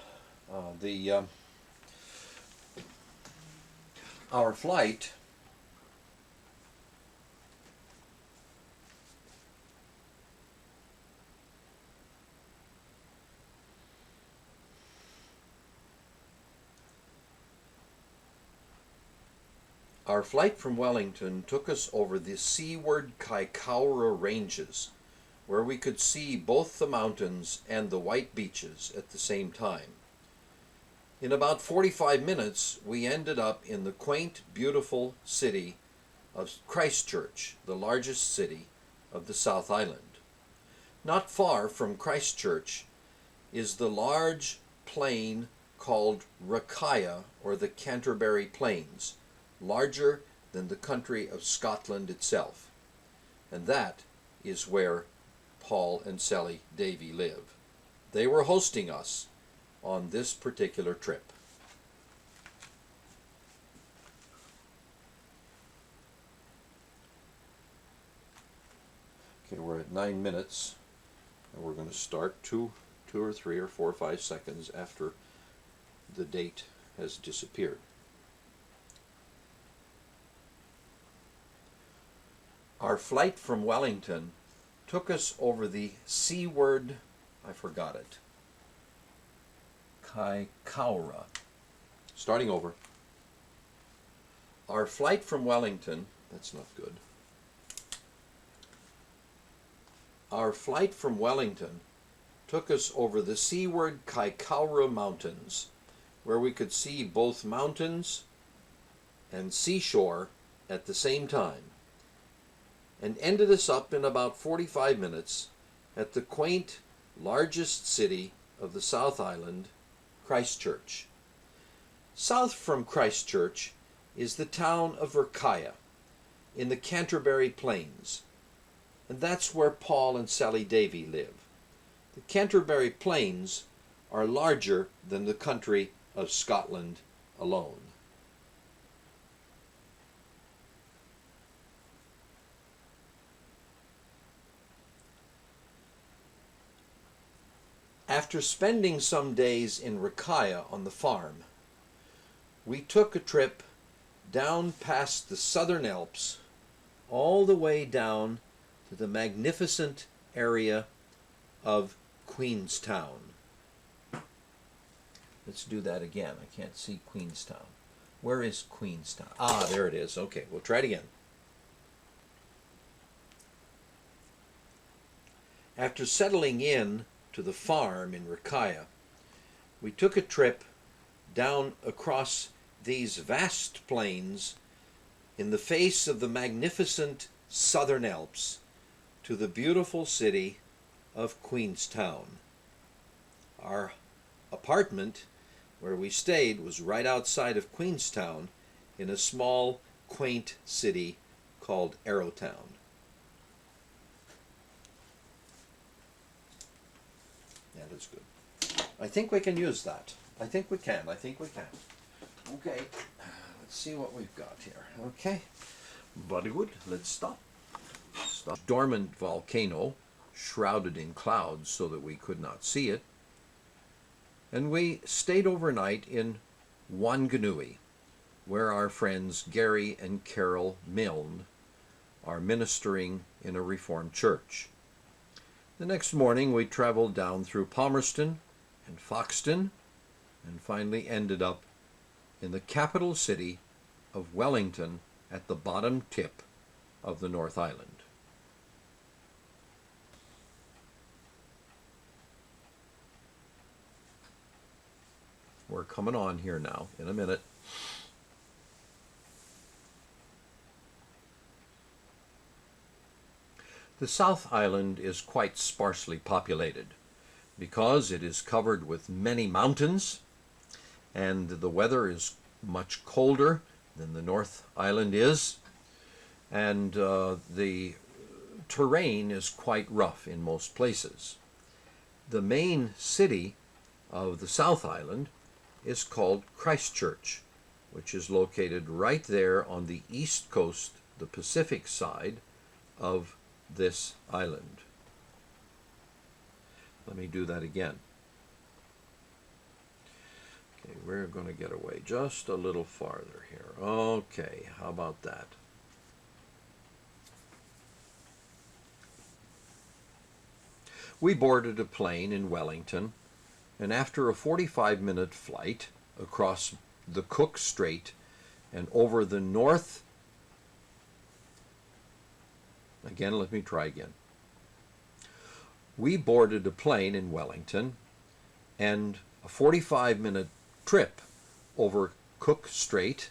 Our flight from Wellington took us over the seaward Kaikoura Ranges, where we could see both the mountains and the white beaches at the same time. In about 45 minutes, we ended up in the quaint, beautiful city of Christchurch, the largest city of the South Island. Not far from Christchurch is the large plain called Rakaya, or the Canterbury Plains, larger than the country of Scotland itself. And that is where Paul and Sally Davy live. They were hosting us on this particular trip. Okay, we're at 9 minutes, and we're going to start two or 3 or 4 or 5 seconds after the date has disappeared. Our flight from Wellington took us over the seaward, I forgot it, Kaikoura. Starting over. Our flight from Wellington, that's not good. Our flight from Wellington took us over the seaward Kaikoura Mountains, where we could see both mountains and seashore at the same time, and ended us up in about 45 minutes at the quaint, largest city of the South Island, Christchurch. South from Christchurch is the town of Rakaya in the Canterbury Plains, and that's where Paul and Sally Davy live. The Canterbury Plains are larger than the country of Scotland alone. After spending some days in Rakaya on the farm, we took a trip down past the Southern Alps, all the way down to the magnificent area of Queenstown. Let's do that again. I can't see Queenstown. Where is Queenstown? Ah, there it is. Okay, we'll try it again. After settling in to the farm in Rakaya, we took a trip down across these vast plains in the face of the magnificent Southern Alps to the beautiful city of Queenstown. Our apartment where we stayed was right outside of Queenstown in a small, quaint city called Arrowtown. That is good. I think we can use that. I think we can. Okay, let's see what we've got here. Okay, Bollywood, let's stop. Dormant volcano, shrouded in clouds so that we could not see it. And we stayed overnight in Wanganui, where our friends Gary and Carol Milne are ministering in a Reformed church. The next morning we traveled down through Palmerston and Foxton and finally ended up in the capital city of Wellington at the bottom tip of the North Island. We're coming on here now in a minute. The South Island is quite sparsely populated because it is covered with many mountains and the weather is much colder than the North Island is, and the terrain is quite rough in most places. the main city of the South Island is called Christchurch, which is located right there on the east coast, the Pacific side of this island. Let me do that again. Okay, we're going to get away just a little farther here. Okay, how about that? We boarded a plane in Wellington, and after a 45-minute flight across the Cook Strait and over the north, again, let me try again. We boarded a plane in Wellington, and a 45-minute trip over Cook Strait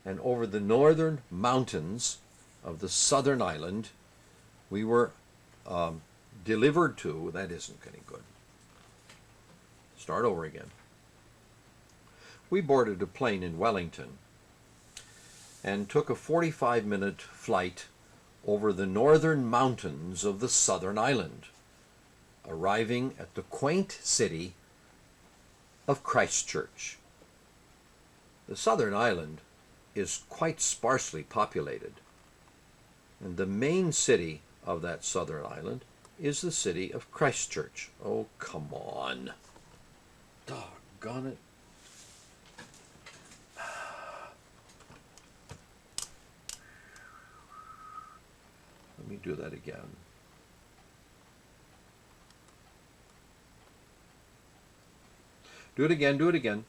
and over the northern mountains of the southern island, we were delivered to, that isn't any good. Start over again. We boarded a plane in Wellington and took a 45-minute flight over the northern mountains of the southern island, arriving at the quaint city of Christchurch. The southern island is quite sparsely populated, and the main city of that southern island is the city of Christchurch. Oh, come on. Doggone it. Let me do that again. Do it again, do it again.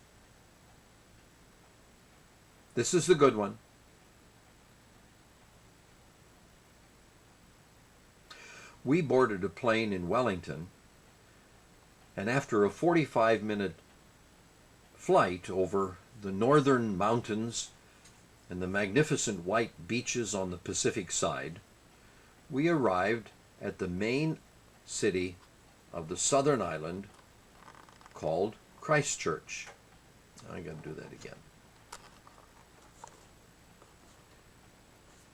This is the good one. We boarded a plane in Wellington, and after a 45-minute flight over the northern mountains and the magnificent white beaches on the Pacific side, we arrived at the main city of the southern island called Christchurch. I gotta do that again.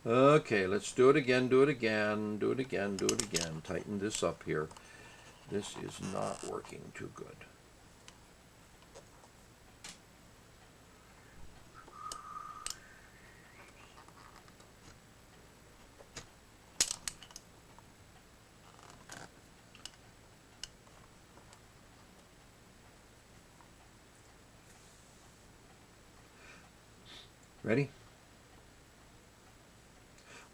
Okay, let's do it again, do it again, do it again, do it again. Tighten this up here. This is not working too good. Ready?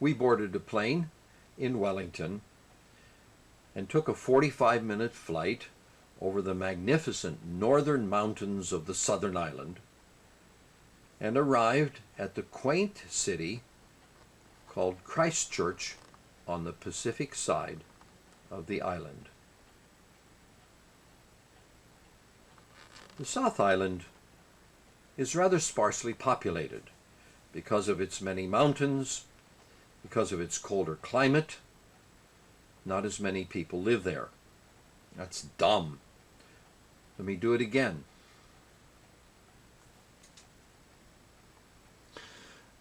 We boarded a plane in Wellington and took a 45-minute flight over the magnificent northern mountains of the southern island and arrived at the quaint city called Christchurch on the Pacific side of the island. The South Island is rather sparsely populated because of its many mountains, because of its colder climate. Not as many people live there. That's dumb. Let me do it again.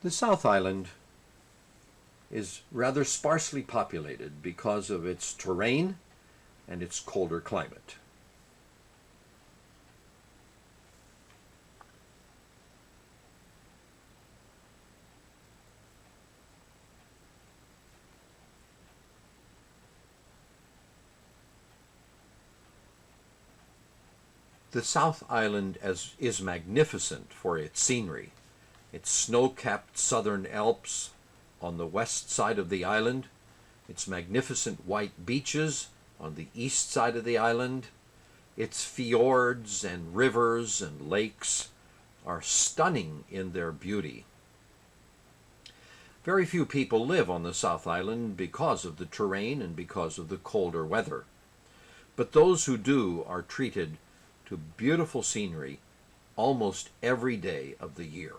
The South Island is rather sparsely populated because of its terrain and its colder climate. The South Island is magnificent for its scenery. Its snow-capped southern Alps on the west side of the island, its magnificent white beaches on the east side of the island, its fjords and rivers and lakes are stunning in their beauty. Very few people live on the South Island because of the terrain and because of the colder weather. But those who do are treated to beautiful scenery almost every day of the year.